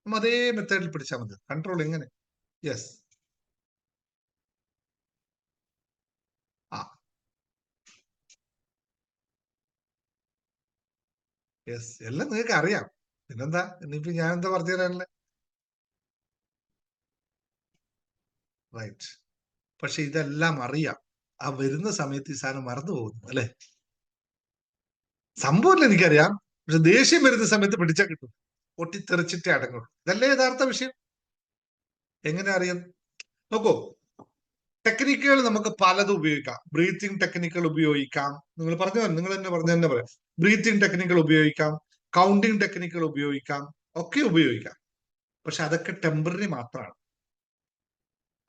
അതേ മെത്തേഡിൽ പിടിച്ചാൽ മതി. കൺട്രോൾ എങ്ങനെ? യെസ്, യെസ്, എല്ലാം നിങ്ങൾക്ക് അറിയാം. പിന്നെന്താ ഇനിയിപ്പോ ഞാൻ എന്താ പറഞ്ഞു തരാനല്ലേ? റൈറ്റ്. പക്ഷെ ഇതെല്ലാം അറിയാം, ആ വരുന്ന സമയത്ത് ഈ സാധനം മറന്നു പോകുന്നു അല്ലെ? സംഭവമല്ല എനിക്കറിയാം, പക്ഷെ ദേഷ്യം വരുന്ന സമയത്ത് പിടിച്ചാൽ കിട്ടും, പൊട്ടിത്തെറിച്ചിട്ടേ അടങ്ങുള്ളൂ. ഇതല്ലേ യഥാർത്ഥ വിഷയം. എങ്ങനെ അറിയാം? നോക്കൂ, ടെക്നിക്കുകൾ നമുക്ക് പലതും ഉപയോഗിക്കാം. ബ്രീത്തിങ് ടെക്നിക്കുകൾ ഉപയോഗിക്കാം. നിങ്ങൾ തന്നെ പറയാം. ബ്രീത്തിങ് ടെക്നിക്കുകൾ ഉപയോഗിക്കാം, കൗണ്ടിങ് ടെക്നിക്കുകൾ ഉപയോഗിക്കാം, ഒക്കെ ഉപയോഗിക്കാം. പക്ഷെ അതൊക്കെ ടെമ്പററി മാത്രമാണ്.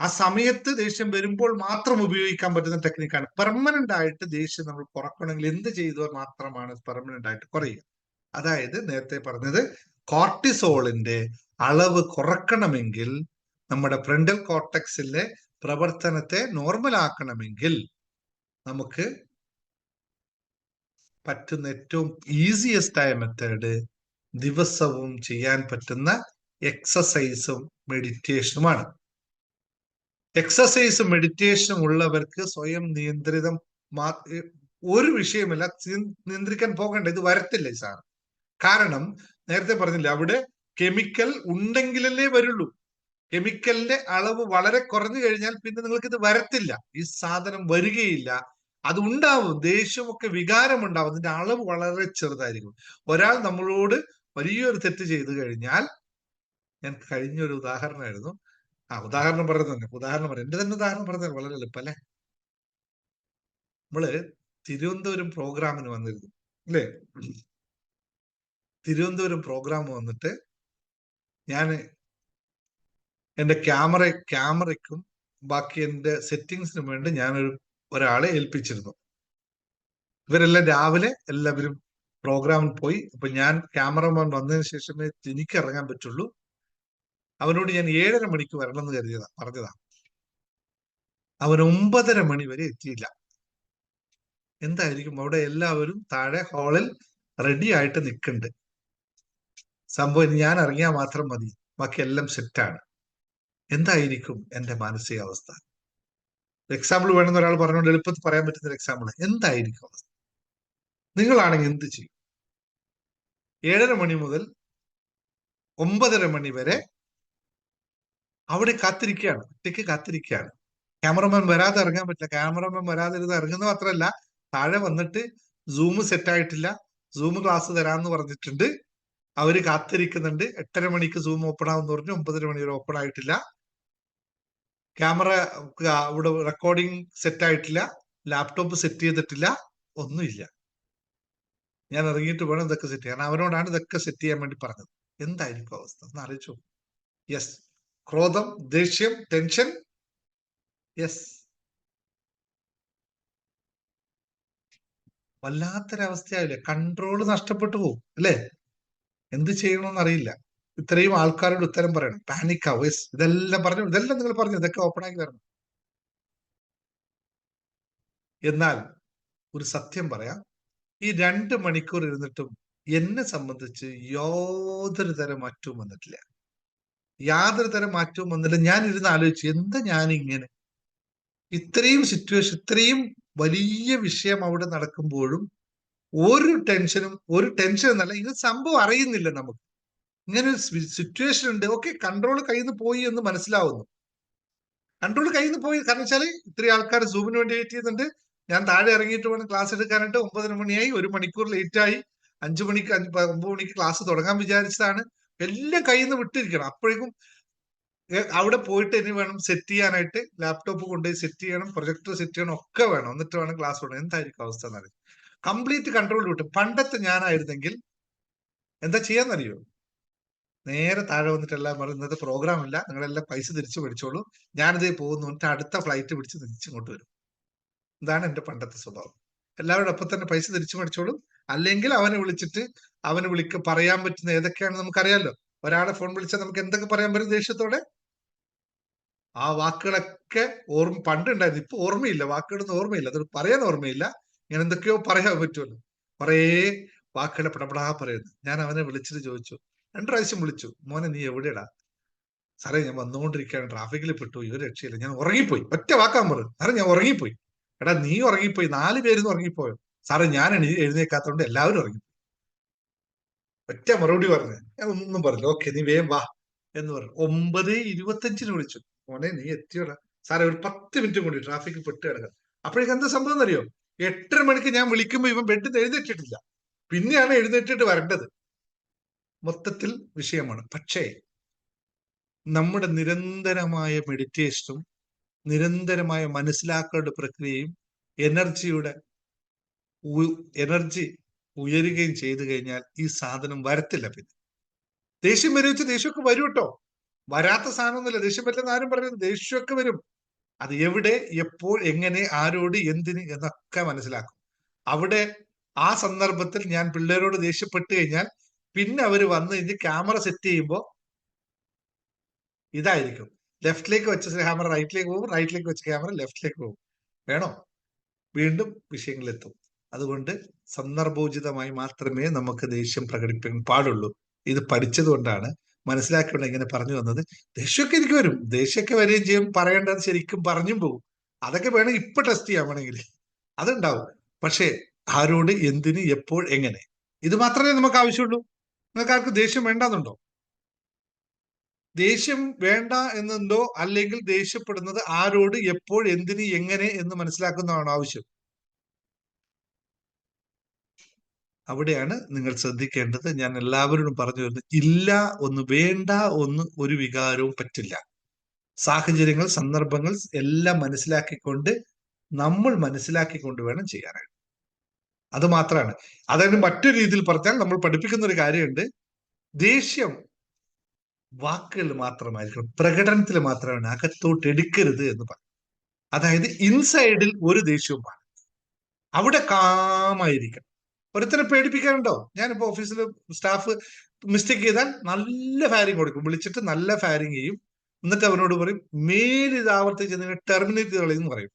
ആ സമയത്ത് ദേഷ്യം വരുമ്പോൾ മാത്രം ഉപയോഗിക്കാൻ പറ്റുന്ന ടെക്നിക്കാണ്. പെർമനന്റ് ആയിട്ട് ദേഷ്യം നമ്മൾ കുറക്കണമെങ്കിൽ എന്ത് ചെയ്താൽ മാത്രമാണ് പെർമനന്റ് ആയിട്ട് കുറയുക? അതായത് നേരത്തെ പറഞ്ഞത്, കോർട്ടിസോളിന്റെ അളവ് കുറക്കണമെങ്കിൽ, നമ്മുടെ ഫ്രണ്ടൽ കോർട്ടക്സിലെ പ്രവർത്തനത്തെ നോർമൽ ആക്കണമെങ്കിൽ നമുക്ക് പറ്റുന്ന ഏറ്റവും ഈസിയസ്റ്റ് ആയ മെത്തേഡ് ദിവസവും ചെയ്യാൻ പറ്റുന്ന എക്സസൈസും മെഡിറ്റേഷനുമാണ്. എക്സസൈസും മെഡിറ്റേഷനും ഉള്ളവർക്ക് സ്വയം നിയന്ത്രിതം ഒരു വിഷയമില്ല, നിയന്ത്രിക്കാൻ പോകണ്ട. ഇത് വരത്തില്ല ഈ സാധനം. കാരണം നേരത്തെ പറഞ്ഞില്ല, അവിടെ കെമിക്കൽ ഉണ്ടെങ്കിലല്ലേ വരുള്ളൂ. കെമിക്കലിന്റെ അളവ് വളരെ കുറഞ്ഞു കഴിഞ്ഞാൽ പിന്നെ നിങ്ങൾക്ക് ഇത് വരത്തില്ല, ഈ സാധനം വരികയില്ല. അത് ഉണ്ടാവും, ദേഷ്യമൊക്കെ വികാരമുണ്ടാവും, അതിന്റെ അളവ് വളരെ ചെറുതായിരിക്കും. ഒരാൾ നമ്മളോട് വലിയൊരു തെറ്റ് ചെയ്തു കഴിഞ്ഞാൽ, ഞാൻ കഴിഞ്ഞൊരു ഉദാഹരണമായിരുന്നു, ഉദാഹരണം പറയാം, എന്റെ തന്നെ ഉദാഹരണം പറഞ്ഞാൽ വളരെ എളുപ്പല്ലേ. നമ്മള് തിരുവനന്തപുരം പ്രോഗ്രാമിന് വന്നിരുന്നു അല്ലേ? തിരുവനന്തപുരം പ്രോഗ്രാം വന്നിട്ട് ഞാൻ എന്റെ ക്യാമറയ്ക്കും ബാക്കി എന്റെ സെറ്റിങ്സിനും വേണ്ടി ഒരാളെ ഏൽപ്പിച്ചിരുന്നു. ഇവരെല്ലാം രാവിലെ എല്ലാവരും പ്രോഗ്രാമിൽ പോയി. അപ്പൊ ഞാൻ ക്യാമറമാൻ വന്നതിന് ശേഷമേ എനിക്ക് ഇറങ്ങാൻ പറ്റുള്ളൂ. അവനോട് ഞാൻ 7:30 മണിക്ക് വരണം എന്ന് പറഞ്ഞതാ. അവൻ 9:30 മണി വരെ എത്തിയില്ല. എന്തായിരിക്കും? അവിടെ എല്ലാവരും താഴെ ഹാളിൽ റെഡി ആയിട്ട് നിൽക്കുന്നുണ്ട്. സംഭവം ഞാൻ ഇറങ്ങിയാൽ മാത്രം മതി, ബാക്കി എല്ലാം സെറ്റാണ്. എന്തായിരിക്കും എന്റെ മാനസികാവസ്ഥ? എക്സാമ്പിൾ വേണമെന്ന് ഒരാൾ പറഞ്ഞുകൊണ്ട് എളുപ്പത്തിൽ പറയാൻ പറ്റുന്ന എക്സാമ്പിൾ. എന്തായിരിക്കും അവസ്ഥ? നിങ്ങളാണെങ്കിൽ എന്ത് ചെയ്യും? 7:30 മണി മുതൽ 9:30 മണി വരെ അവിടെ കാത്തിരിക്കുകയാണ്, ഒറ്റയ്ക്ക് കാത്തിരിക്കുകയാണ്. ക്യാമറമാൻ വരാതെ ഇറങ്ങാൻ പറ്റില്ല. ക്യാമറമാൻ വരാതെ ഇരുന്ന് ഇറങ്ങുന്ന മാത്രമല്ല, താഴെ വന്നിട്ട് സൂം സെറ്റായിട്ടില്ല, സൂം ക്ലാസ് തരാമെന്ന് പറഞ്ഞിട്ടുണ്ട്. അവര് കാത്തിരിക്കുന്നുണ്ട്. 8:30 മണിക്ക് സൂം ഓപ്പൺ ആവുമെന്ന് പറഞ്ഞു, 9:30 മണി വരെ ഓപ്പൺ ആയിട്ടില്ല. ക്യാമറ ഇവിടെ റെക്കോർഡിംഗ് സെറ്റ് ആയിട്ടില്ല, ലാപ്ടോപ്പ് സെറ്റ് ചെയ്തിട്ടില്ല, ഒന്നുമില്ല. ഞാൻ ഇറങ്ങിയിട്ട് വേണം ഇതൊക്കെ സെറ്റ് ചെയ്യാൻ. അവനോടാണ് ഇതൊക്കെ സെറ്റ് ചെയ്യാൻ വേണ്ടി പറഞ്ഞത്. എന്തായിരിക്കും അവസ്ഥ എന്ന് ആലോചിച്ചു. യെസ്, ക്രോധം, ദേഷ്യം, ടെൻഷൻ. യെസ്, വല്ലാത്തൊരവസ്ഥയാവില്ലേ? കൺട്രോൾ നഷ്ടപ്പെട്ടു പോകും അല്ലേ? എന്ത് ചെയ്യണമെന്ന് അറിയില്ല. ഇത്രയും ആൾക്കാരോട് ഉത്തരം പറയണം, പാനിക് ആവും. യെസ്, ഇതെല്ലാം നിങ്ങൾ പറഞ്ഞു, ഇതൊക്കെ ഓപ്പൺ ആക്കി തരണം. എന്നാൽ ഒരു സത്യം പറയാം, ഈ 2 മണിക്കൂർ ഇരുന്നിട്ടും എന്നെ സംബന്ധിച്ച് യാതൊരു തരം മാറ്റവും വന്നിട്ടില്ല. ഞാൻ ഇരുന്ന് ആലോചിച്ചു, എന്താ ഞാനിങ്ങനെ ഇത്രയും സിറ്റുവേഷൻ, ഇത്രയും വലിയ വിഷയം അവിടെ നടക്കുമ്പോഴും ഒരു ടെൻഷൻ എന്നല്ല, ഇത് സംഭവം അറിയുന്നില്ല നമുക്ക്. ഇങ്ങനെ ഒരു സിറ്റുവേഷൻ ഉണ്ട്, ഓക്കെ, കൺട്രോൾ കയ്യിൽ നിന്ന് പോയി എന്ന് മനസ്സിലാവുന്നു. കൺട്രോൾ കയ്യിൽ നിന്ന് പോയി. കാരണം വെച്ചാൽ ഇത്രയും ആൾക്കാർ സൂമിന് വേണ്ടി വെയിറ്റ് ചെയ്യുന്നുണ്ട്. ഞാൻ താഴെ ഇറങ്ങിയിട്ട് വേണം ക്ലാസ് എടുക്കാനായിട്ട്. 9 മണിയായി, 1 മണിക്കൂർ ലേറ്റ് ആയി. 5 മണിക്ക് 9 മണിക്ക് ക്ലാസ് തുടങ്ങാൻ വിചാരിച്ചതാണ്. എല്ലാം കയ്യിൽ നിന്ന് വിട്ടിരിക്കണം. അപ്പോഴേക്കും അവിടെ പോയിട്ട് ഇനി വേണം സെറ്റ് ചെയ്യാനായിട്ട്. ലാപ്ടോപ്പ് കൊണ്ടുപോയി സെറ്റ് ചെയ്യണം, പ്രൊജക്ടർ സെറ്റ് ചെയ്യണം, ഒക്കെ വേണം. എന്നിട്ട് വേണം ക്ലാസ് തുടങ്ങാൻ. എന്തായിരിക്കും അവസ്ഥ എന്നറിയാം. കംപ്ലീറ്റ് കൺട്രോൾ വിട്ടു. പണ്ടത്തെ ഞാനായിരുന്നെങ്കിൽ എന്താ ചെയ്യാന്നറിയോ? നേരെ താഴെ വന്നിട്ട് എല്ലാം പറയും, ഇന്നത്തെ പ്രോഗ്രാം ഇല്ല, നിങ്ങളെല്ലാം പൈസ തിരിച്ചു മേടിച്ചോളൂ, ഞാനിതേ പോകുന്നു എന്നിട്ട് അടുത്ത ഫ്ലൈറ്റ് പിടിച്ച് തിരിച്ചിങ്ങോട്ട് വരും. ഇതാണ് എന്റെ പണ്ടത്തെ സ്വഭാവം. എല്ലാവരുടെ ഒപ്പം തന്നെ പൈസ തിരിച്ചു മേടിച്ചോളും. അല്ലെങ്കിൽ അവനെ വിളിച്ചിട്ട് പറയാൻ പറ്റുന്ന ഏതൊക്കെയാണെന്ന് നമുക്കറിയാലോ. ഒരാളെ ഫോൺ വിളിച്ചാൽ നമുക്ക് എന്തൊക്കെ പറയാൻ പറ്റും ദേഷ്യത്തോടെ. ആ വാക്കുകളൊക്കെ പണ്ടുണ്ടായിരുന്നു. ഇപ്പൊ ഓർമ്മയില്ല, വാക്കുകളൊന്നും ഓർമ്മയില്ല, അത് പറയാൻ ഓർമ്മയില്ല. ഇങ്ങനെ എന്തൊക്കെയോ പറയാൻ പറ്റുമല്ലോ. കുറേ വാക്കുകളെ പടപടാ പറയുന്നു. ഞാൻ അവനെ വിളിച്ചിട്ട് ചോദിച്ചു, 2 പ്രാവശ്യം വിളിച്ചു, മോനെ നീ എവിടെയാടാ? സാറേ ഞാൻ വന്നുകൊണ്ടിരിക്കുകയാണ്, ട്രാഫിക്കിൽ പെട്ടു, ഒരു രക്ഷയില്ല, ഞാൻ ഉറങ്ങിപ്പോയി. ഒറ്റ വാക്കാൻ പറഞ്ഞു. സാറേ ഞാൻ ഉറങ്ങിപ്പോയി. എടാ നീ ഉറങ്ങിപ്പോയി, 4 പേരുന്ന് ഉറങ്ങിപ്പോയോ? സാറേ ഞാൻ എഴുന്നേക്കാത്തോണ്ട് എല്ലാവരും ഉറങ്ങി. ഒറ്റ മറുപടി പറഞ്ഞു. ഞാൻ ഒന്നും പറഞ്ഞു. ഓക്കെ നീ വേഗം വാ എന്ന് പറഞ്ഞു. 9:25 വിളിച്ചു. മോനെ നീ എത്തിയോടാ? സാറേ ഒരു 10 മിനിറ്റും കൂടി, ട്രാഫിക്കിൽ പെട്ട് കിടക്കാം. അപ്പോഴേക്കും എന്താ സംഭവം എന്നറിയോ? 8:30 മണിക്ക് ഞാൻ വിളിക്കുമ്പോ ഇവൻ ബെഡിൽ എഴുന്നേറ്റിട്ടില്ല. പിന്നെയാണ് എഴുന്നേറ്റിട്ട് വരേണ്ടത്. മൊത്തത്തിൽ വിഷയമാണ്. പക്ഷേ നമ്മുടെ നിരന്തരമായ മെഡിറ്റേഷനും നിരന്തരമായ മനസ്സിലാക്കലുടെ പ്രക്രിയയും എനർജിയുടെ എനർജി ഉയരുകയും ചെയ്തു കഴിഞ്ഞാൽ ഈ സാധനം വരത്തില്ല. പിന്നെ ദേഷ്യം വരും വെച്ചാൽ ദേഷ്യമൊക്കെ വരും കേട്ടോ. വരാത്ത സാധനമൊന്നുമില്ല. ദേഷ്യം പറ്റില്ലെന്ന് ആരും പറയുന്നത്. ദേഷ്യമൊക്കെ വരും. അത് എവിടെ, എപ്പോൾ, എങ്ങനെ, ആരോട്, എന്തിന് എന്നൊക്കെ മനസ്സിലാക്കും. അവിടെ ആ സന്ദർഭത്തിൽ ഞാൻ പിള്ളേരോട് ദേഷ്യപ്പെട്ട് കഴിഞ്ഞാൽ പിന്നെ അവര് വന്നു കഴിഞ്ഞ് ക്യാമറ സെറ്റ് ചെയ്യുമ്പോൾ ഇതായിരിക്കും. ലെഫ്റ്റിലേക്ക് വെച്ച ക്യാമറ റൈറ്റിലേക്ക് പോകും, റൈറ്റിലേക്ക് വെച്ച ക്യാമറ ലെഫ്റ്റിലേക്ക് പോകും. വേണോ? വീണ്ടും വിഷയങ്ങളെത്തും. അതുകൊണ്ട് സന്ദർഭോചിതമായി മാത്രമേ നമുക്ക് ദേഷ്യം പ്രകടിപ്പിക്കാൻ പാടുള്ളൂ. ഇത് പഠിച്ചത് കൊണ്ടാണ്, മനസ്സിലാക്കിക്കൊണ്ട് ഇങ്ങനെ പറഞ്ഞു വന്നത്. ദേഷ്യമൊക്കെ എനിക്ക് വരും, ദേഷ്യമൊക്കെ വരികയും ചെയ്യും. പറയേണ്ടത് ശരിക്കും പറഞ്ഞും പോകും. അതൊക്കെ വേണം ഇപ്പൊ ടെസ്റ്റ് ചെയ്യാൻ വേണമെങ്കിൽ, അതുണ്ടാവും. പക്ഷേ ആരോട്, എന്തിന്, എപ്പോൾ, എങ്ങനെ, ഇത് മാത്രമേ നമുക്ക് ആവശ്യമുള്ളൂ. നിങ്ങൾക്ക് ആർക്കും ദേഷ്യം വേണ്ടാന്നുണ്ടോ? ദേഷ്യം വേണ്ട എന്നുണ്ടോ? അല്ലെങ്കിൽ ദേഷ്യപ്പെടുന്നത് ആരോട്, എപ്പോൾ, എന്തിന്, എങ്ങനെ എന്ന് മനസ്സിലാക്കുന്നതാണ് ആവശ്യം. അവിടെയാണ് നിങ്ങൾ ശ്രദ്ധിക്കേണ്ടത്. ഞാൻ എല്ലാവരോടും പറഞ്ഞു വരുന്നത്, ഇല്ല ഒന്ന്, വേണ്ട ഒന്ന്, ഒരു വികാരവും പറ്റില്ല. സാഹചര്യങ്ങൾ, സന്ദർഭങ്ങൾ എല്ലാം മനസ്സിലാക്കിക്കൊണ്ട് വേണം ചെയ്യാനായിട്ട്. അത് മാത്രമാണ്. അതായത് മറ്റൊരു രീതിയിൽ പറഞ്ഞാൽ നമ്മൾ പഠിപ്പിക്കുന്ന ഒരു കാര്യമുണ്ട്. ദേഷ്യം വാക്കുകൾ മാത്രമായിരിക്കണം, പ്രകടനത്തിൽ മാത്രമാണ്, അകത്തോട്ട് എടുക്കരുത് എന്ന് പറയും. അതായത് ഇൻസൈഡിൽ ഒരു ദേഷ്യവും പാടില്ല. അവിടെ കാമായിരിക്കണം. ഒരുത്തനെ പേടിപ്പിക്കാനുണ്ടോ? ഞാനിപ്പോ ഓഫീസിൽ സ്റ്റാഫ് മിസ്റ്റേക്ക് ചെയ്താൽ നല്ല ഫയറിങ് കൊടുക്കും. വിളിച്ചിട്ട് നല്ല ഫയറിങ് ചെയ്യും. എന്നിട്ട് അവനോട് പറയും, മേലിത് ആവർത്തിച്ച് നിങ്ങൾ ടെർമിനേറ്റ് കളയെന്ന് പറയും.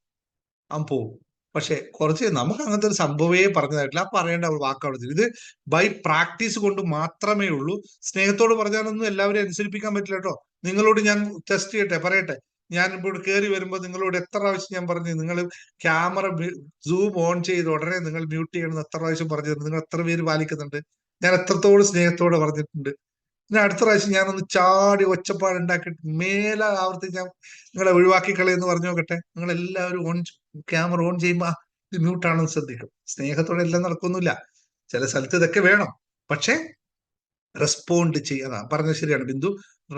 അവൻ പോവും. പക്ഷെ കുറച്ച് നമുക്ക് അങ്ങനത്തെ ഒരു സംഭവമേ പറഞ്ഞതായിട്ടില്ല. ആ പറയേണ്ട വാക്കാണ് ഇത്. ബൈ പ്രാക്ടീസ് കൊണ്ട് മാത്രമേ ഉള്ളൂ. സ്നേഹത്തോട് പറഞ്ഞാലൊന്നും എല്ലാവരെയും അനുസരിപ്പിക്കാൻ പറ്റില്ല കേട്ടോ. നിങ്ങളോട് ഞാൻ ടെസ്റ്റ് ചെയ്യട്ടെ, പറയട്ടെ. ഞാൻ ഇപ്പോൾ കയറി വരുമ്പോൾ നിങ്ങളോട് എത്ര പ്രാവശ്യം ഞാൻ പറഞ്ഞു, നിങ്ങൾ ക്യാമറ സൂം ഓൺ ചെയ്ത് ഉടനെ നിങ്ങൾ മ്യൂട്ട് ചെയ്യണമെന്ന് എത്ര പ്രാവശ്യം പറഞ്ഞു? നിങ്ങൾ എത്ര പേര് പാലിക്കുന്നുണ്ട്? ഞാൻ എത്രത്തോളം സ്നേഹത്തോടെ പറഞ്ഞിട്ടുണ്ട്. പിന്നെ അടുത്ത പ്രാവശ്യം ഞാനൊന്ന് ചാടി ഒച്ചപ്പാട് ഉണ്ടാക്കിയിട്ട് മേലെ ആവർത്തിച്ച് ഞാൻ നിങ്ങളെ ഒഴിവാക്കി കളയെന്ന് പറഞ്ഞു നോക്കട്ടെ. നിങ്ങൾ എല്ലാവരും ക്യാമറ ഓൺ ചെയ്യുമ്പോ ഇത് മ്യൂട്ടാണെന്ന് ശ്രദ്ധിക്കും. സ്നേഹത്തോടെ എല്ലാം നടക്കൊന്നുമില്ല. ചില സ്ഥലത്ത് ഇതൊക്കെ വേണം. പക്ഷെ റെസ്പോണ്ട് ചെയ്യാ പറഞ്ഞത് ശരിയാണ് ബിന്ദു.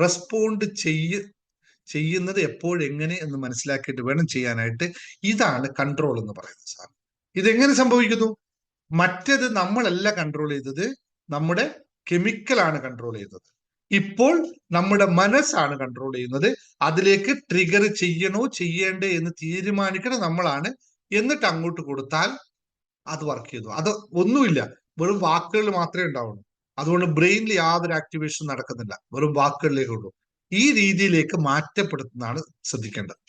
റെസ്പോണ്ട് ചെയ്യുന്നത് എപ്പോഴെങ്ങനെ എന്ന് മനസ്സിലാക്കിയിട്ട് വേണം ചെയ്യാനായിട്ട്. ഇതാണ് കൺട്രോൾ എന്ന് പറയുന്നത് സാർ. ഇതെങ്ങനെ സംഭവിക്കുന്നു? മറ്റേത് നമ്മളല്ല കൺട്രോൾ ചെയ്തത്, നമ്മുടെ കെമിക്കലാണ് കൺട്രോൾ ചെയ്തത്. ഇപ്പോൾ നമ്മുടെ മനസ്സാണ് കൺട്രോൾ ചെയ്യുന്നത്. അതിലേക്ക് ട്രിഗർ ചെയ്യണോ ചെയ്യേണ്ടേ എന്ന് തീരുമാനിക്കണം നമ്മളാണ്. എന്നിട്ട് അങ്ങോട്ട് കൊടുത്താൽ അത് വർക്ക് ചെയ്തു. അത് ഒന്നുമില്ല, വെറും വാക്കുകൾ മാത്രമേ ഉണ്ടാവുള്ളൂ. അതുകൊണ്ട് ബ്രെയിനിൽ യാതൊരു ആക്ടിവേഷൻ നടക്കുന്നില്ല, വെറും വാക്കുകളിലേക്കുള്ളൂ. ഈ രീതിയിലേക്ക് മാറ്റപ്പെടുത്തുന്നതാണ് ശ്രദ്ധിക്കേണ്ടത്.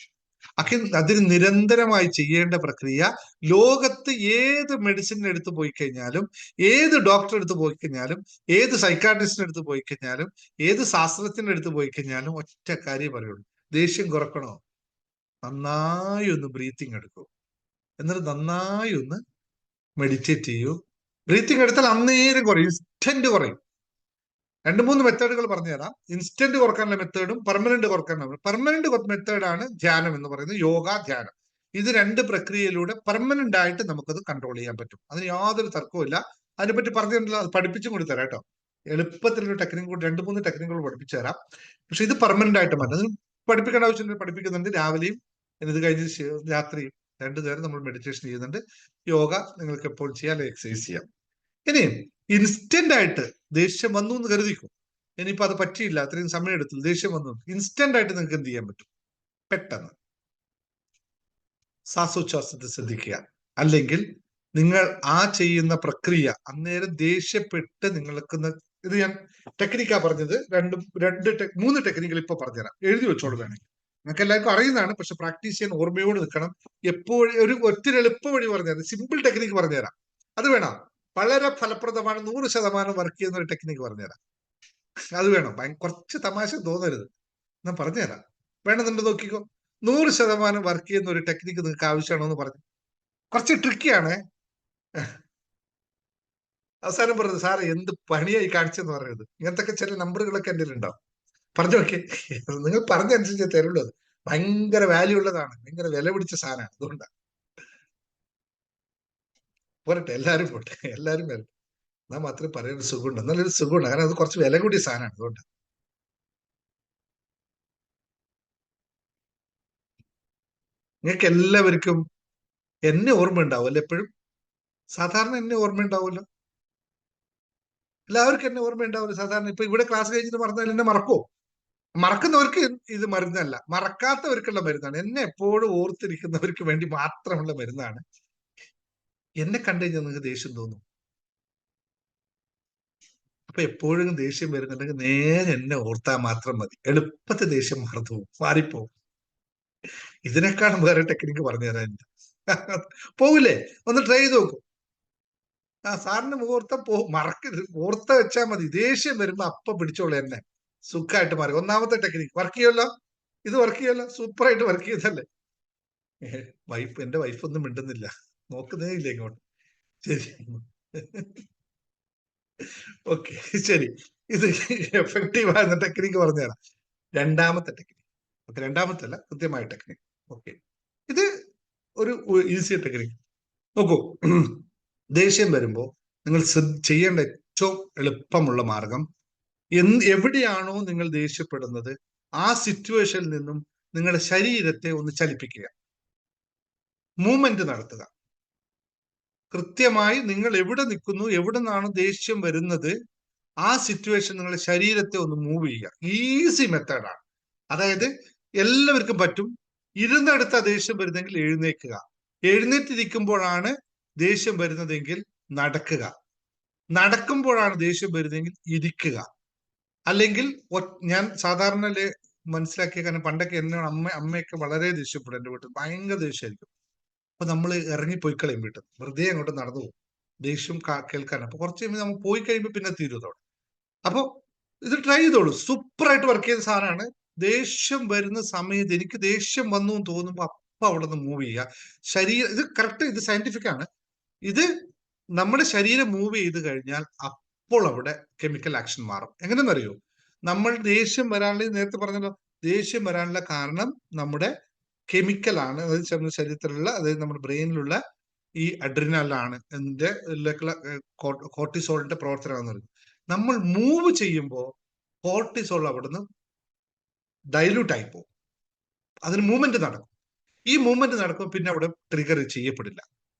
അതിന് നിരന്തരമായി ചെയ്യേണ്ട പ്രക്രിയ. ലോകത്ത് ഏത് മെഡിസിൻ എടുത്ത് പോയി കഴിഞ്ഞാലും, ഏത് ഡോക്ടറെ അടുത്ത് പോയി കഴിഞ്ഞാലും, ഏത് സൈക്കാട്രിസ്റ്റിന്റെ അടുത്ത് പോയി കഴിഞ്ഞാലും, ഏത് ശാസ്ത്രത്തിന്റെ അടുത്ത് പോയി കഴിഞ്ഞാലും ഒറ്റ കാര്യം പറയുള്ളൂ: ദേഷ്യം കുറക്കണോ, നന്നായി ഒന്ന് ബ്രീത്തിങ് എടുക്കൂ, എന്നിട്ട് നന്നായി ഒന്ന് മെഡിറ്റേറ്റ് ചെയ്യൂ. ബ്രീത്തിങ് എടുത്താൽ അന്നേരം കുറയും, ഇൻസ്റ്റന്റ് കുറയും. മൂന്ന് മെത്തേഡുകൾ പറഞ്ഞുതരാം. ഇൻസ്റ്റന്റ് കുറക്കാനുള്ള മെത്തേഡും പെർമനന്റ് കുറക്കാനുള്ള. പെർമനന്റ് മെത്തേഡാണ് ധ്യാനം എന്ന് പറയുന്നത്, യോഗ ധ്യാനം. ഇത് രണ്ട് പ്രക്രിയയിലൂടെ പെർമനന്റ് ആയിട്ട് നമുക്കത് കൺട്രോൾ ചെയ്യാൻ പറ്റും. അതിന് യാതൊരു തർക്കവും ഇല്ല. അതിനെപ്പറ്റി പറഞ്ഞിട്ടുള്ള അത് പഠിപ്പിച്ചും കൂടി തരാം കേട്ടോ. എളുപ്പത്തിലൊരു ടെക്നിക്ക് കൂടി 2-3 ടെക്നിക്കുകൾ പഠിപ്പിച്ചു തരാം. പക്ഷെ ഇത് പെർമനന്റ് ആയിട്ട് മാറ്റും. അതിന് പഠിപ്പിക്കേണ്ട ആവശ്യമില്ല, പഠിപ്പിക്കുന്നുണ്ട്. രാവിലെയും ഇത് കഴിഞ്ഞ് രാത്രിയും 2 നേരം നമ്മൾ മെഡിറ്റേഷൻ ചെയ്യുന്നുണ്ട്. യോഗ നിങ്ങൾക്ക് എപ്പോൾ ചെയ്യാം, അല്ലെങ്കിൽ എക്സസൈസ് ചെയ്യാം. ഇനി ഇൻസ്റ്റന്റ് ആയിട്ട് ദേഷ്യം വന്നു എന്ന് കരുതിക്കും. ഇനിയിപ്പോ അത് പറ്റിയില്ല, അത്രയും സമയം എടുത്തു, ദേഷ്യം വന്നു, ഇൻസ്റ്റന്റ് ആയിട്ട് നിങ്ങൾക്ക് എന്ത് ചെയ്യാൻ പറ്റും? പെട്ടെന്ന് ശ്വാസോച്ഛ്വാസത്തെ ശ്രദ്ധിക്കുക. അല്ലെങ്കിൽ നിങ്ങൾ ആ ചെയ്യുന്ന പ്രക്രിയ അന്നേരം ദേഷ്യപ്പെട്ട് നിങ്ങൾക്ക് ഇത് ഞാൻ ടെക്നിക്കാ പറഞ്ഞത്. 3 ടെക്നിക്കുകൾ ഇപ്പൊ പറഞ്ഞുതരാം, എഴുതി വെച്ചോളൂ വേണമെങ്കിൽ. നിങ്ങൾക്ക് എല്ലാവർക്കും അറിയുന്നതാണ്, പക്ഷെ പ്രാക്ടീസ് ചെയ്യാൻ ഓർമ്മയോട് നിൽക്കണം. എപ്പോഴും ഒറ്റ എളുപ്പ വഴി പറഞ്ഞുതരാം, സിമ്പിൾ ടെക്നിക്ക് പറഞ്ഞുതരാം. അത് വേണം, വളരെ ഫലപ്രദമാണ്, 100% വർക്ക് ചെയ്യുന്ന ഒരു ടെക്നിക്ക് പറഞ്ഞുതരാം. അത് വേണം, കുറച്ച് തമാശ തോന്നരുത്, ഞാൻ പറഞ്ഞുതരാം. വേണമെന്നുണ്ട് നോക്കിക്കോ. 100% വർക്ക് ചെയ്യുന്ന ഒരു ടെക്നിക്ക് നിങ്ങൾക്ക് ആവശ്യമാണോ എന്ന് പറഞ്ഞു. കുറച്ച് ട്രിക്കിയാണ്. അവസാനം പറഞ്ഞത് സാറ് എന്ത് പണിയായി കാണിച്ചെന്ന് പറയരുത്. ഇങ്ങനത്തെ ചില നമ്പറുകളൊക്കെ എൻ്റെ ഉണ്ടാവും. പറഞ്ഞു നോക്കി, നിങ്ങൾ പറഞ്ഞനുസരിച്ച് തരുള്ളൂ. അത് ഭയങ്കര വാല്യൂ ഉള്ളതാണ്, ഭയങ്കര വില പിടിച്ച സാധനമാണ്. അതുകൊണ്ടാണ് പോരട്ടെ, എല്ലാരും പോട്ടെ, എല്ലാരും വരട്ടെ. എന്നാൽ മാത്രമേ പറയുന്ന സുഖമുണ്ട്, നല്ലൊരു സുഖമുണ്ട്. കാരണം അത് കുറച്ച് വില കൂടിയ സാധനമാണ്. അതുകൊണ്ട് നിങ്ങൾക്ക് എല്ലാവർക്കും എന്നെ ഓർമ്മ ഉണ്ടാവുമല്ലോ എപ്പോഴും. സാധാരണ എന്നെ ഓർമ്മ ഉണ്ടാവുമല്ലോ, എല്ലാവർക്കും എന്നെ ഓർമ്മ ഉണ്ടാവില്ല സാധാരണ. ഇപ്പൊ ഇവിടെ ക്ലാസ് കഴിഞ്ഞിട്ട് മറന്നാൽ എന്നെ മറക്കോ? മറക്കുന്നവർക്ക് ഇത് മരുന്നല്ല, മറക്കാത്തവർക്കുള്ള മരുന്നാണ്. എന്നെ എപ്പോഴും ഓർത്തിരിക്കുന്നവർക്ക് വേണ്ടി മാത്രമുള്ള മരുന്നാണ്. എന്നെ കണ്ടു കഴിഞ്ഞാൽ നിങ്ങൾക്ക് ദേഷ്യം തോന്നും. അപ്പൊ എപ്പോഴും ദേഷ്യം വരുന്നുണ്ടെങ്കിൽ നേരെ എന്നെ ഓർത്താൽ മാത്രം മതി, എളുപ്പത്തിൽ ദേഷ്യം മാറിപ്പോവും. ഇതിനേക്കാളും വേറെ ടെക്നിക്ക് പറഞ്ഞു തരാൻ പോകില്ലേ? ഒന്ന് ട്രൈ ചെയ്ത് നോക്കും. സാറിന് മുഹൂർത്തം മറക്കരുത്, ഓർത്ത വെച്ചാൽ മതി. ദേഷ്യം വരുമ്പോ അപ്പൊ പിടിച്ചോളൂ എന്നെ, സുഖമായിട്ട് മാറി. ഒന്നാമത്തെ ടെക്നിക്ക് വർക്ക് ചെയ്യുമല്ലോ, ഇത് വർക്ക് ചെയ്യല്ലോ, സൂപ്പറായിട്ട് വർക്ക് ചെയ്തല്ലേ. എന്റെ വൈഫ് ഒന്നും മിണ്ടുന്നില്ല, നോക്കുന്നേ ഇല്ല ഇങ്ങോട്ട്. ശരി, ഓക്കെ, ശരി. ഇത് എഫക്റ്റീവ് ആയിരുന്ന ടെക്നിക്ക് പറഞ്ഞുതരാം. രണ്ടാമത്തെ ടെക്നിക്ക്, രണ്ടാമത്തെ അല്ല, കൃത്യമായ ടെക്നിക്ക്. ഓക്കെ, ഇത് ഒരു ഈസി ടെക്നിക്ക്. നോക്കൂ, ദേഷ്യം വരുമ്പോ നിങ്ങൾ ചെയ്യേണ്ട ഏറ്റവും എളുപ്പമുള്ള മാർഗം, എവിടെയാണോ നിങ്ങൾ ദേഷ്യപ്പെടുന്നത് ആ സിറ്റുവേഷനിൽ നിന്നും നിങ്ങളുടെ ശരീരത്തെ ഒന്ന് ചലിപ്പിക്കുക, മൂവ്മെന്റ് നടത്തുക. കൃത്യമായി നിങ്ങൾ എവിടെ നിൽക്കുന്നു, എവിടെ നിന്നാണ് ദേഷ്യം വരുന്നത്, ആ സിറ്റുവേഷൻ നിങ്ങളുടെ ശരീരത്തെ ഒന്ന് മൂവ് ചെയ്യുക. ഈസി മെത്തേഡാണ്. അതായത് എല്ലാവർക്കും പറ്റും. ഇരുന്നെടുത്ത ദേഷ്യം വരുന്നെങ്കിൽ എഴുന്നേക്കുക, എഴുന്നേറ്റിരിക്കുമ്പോഴാണ് ദേഷ്യം വരുന്നതെങ്കിൽ നടക്കുക, നടക്കുമ്പോഴാണ് ദേഷ്യം വരുന്നതെങ്കിൽ ഇരിക്കുക. അല്ലെങ്കിൽ ഞാൻ സാധാരണ മനസ്സിലാക്കിയ, കാരണം പണ്ടൊക്കെ എന്നോട് അമ്മയൊക്കെ വളരെ ദേഷ്യപ്പെടും. എൻ്റെ വീട്ടിൽ ഭയങ്കര ദേഷ്യമായിരിക്കും. അപ്പൊ നമ്മൾ ഇറങ്ങിപ്പോയി കളയും വീട്ടിൽ, വെറുതെ അങ്ങോട്ട് നടന്നു പോകും, ദേഷ്യം കേൾക്കാൻ. അപ്പൊ കുറച്ച് കഴിയുമ്പോൾ നമ്മൾ പോയി കഴിയുമ്പോൾ പിന്നെ തീരുന്നതോടെ. അപ്പൊ ഇത് ട്രൈ ചെയ്തോളൂ, സൂപ്പറായിട്ട് വർക്ക് ചെയ്ത സാധനമാണ്. ദേഷ്യം വരുന്ന സമയത്ത് എനിക്ക് ദേഷ്യം വന്നു എന്ന് തോന്നുമ്പോ അപ്പൊ അവിടെ നിന്ന് മൂവ് ചെയ്യുക. ശരീരം, ഇത് കറക്റ്റ്, ഇത് സയന്റിഫിക് ആണ്. ഇത് നമ്മുടെ ശരീരം മൂവ് ചെയ്ത് കഴിഞ്ഞാൽ അപ്പോൾ അവിടെ കെമിക്കൽ ആക്ഷൻ മാറും. എങ്ങനെയെന്നറിയോ? നമ്മൾ ദേഷ്യം വരാനുള്ള, നേരത്തെ പറഞ്ഞല്ലോ, ദേഷ്യം വരാനുള്ള കാരണം നമ്മുടെ കെമിക്കലാണ്. അതായത് നമ്മുടെ ശരീരത്തിലുള്ള, അതായത് നമ്മുടെ ബ്രെയിനിലുള്ള ഈ അഡ്രിനലാണ്, ഇതിന്റെ കോർട്ടിസോളിന്റെ പ്രവർത്തനമാണെന്ന് പറയുന്നത്. നമ്മൾ മൂവ് ചെയ്യുമ്പോൾ കോർട്ടിസോൾ അവിടുന്ന് ഡൈല്യൂട്ട് ആയി പോകും, അതിന് മൂവ്മെന്റ് നടക്കും. ഈ മൂവ്മെന്റ് നടക്കുമ്പോൾ പിന്നെ അവിടെ ട്രിഗർ ചെയ്യപ്പെടില്ല.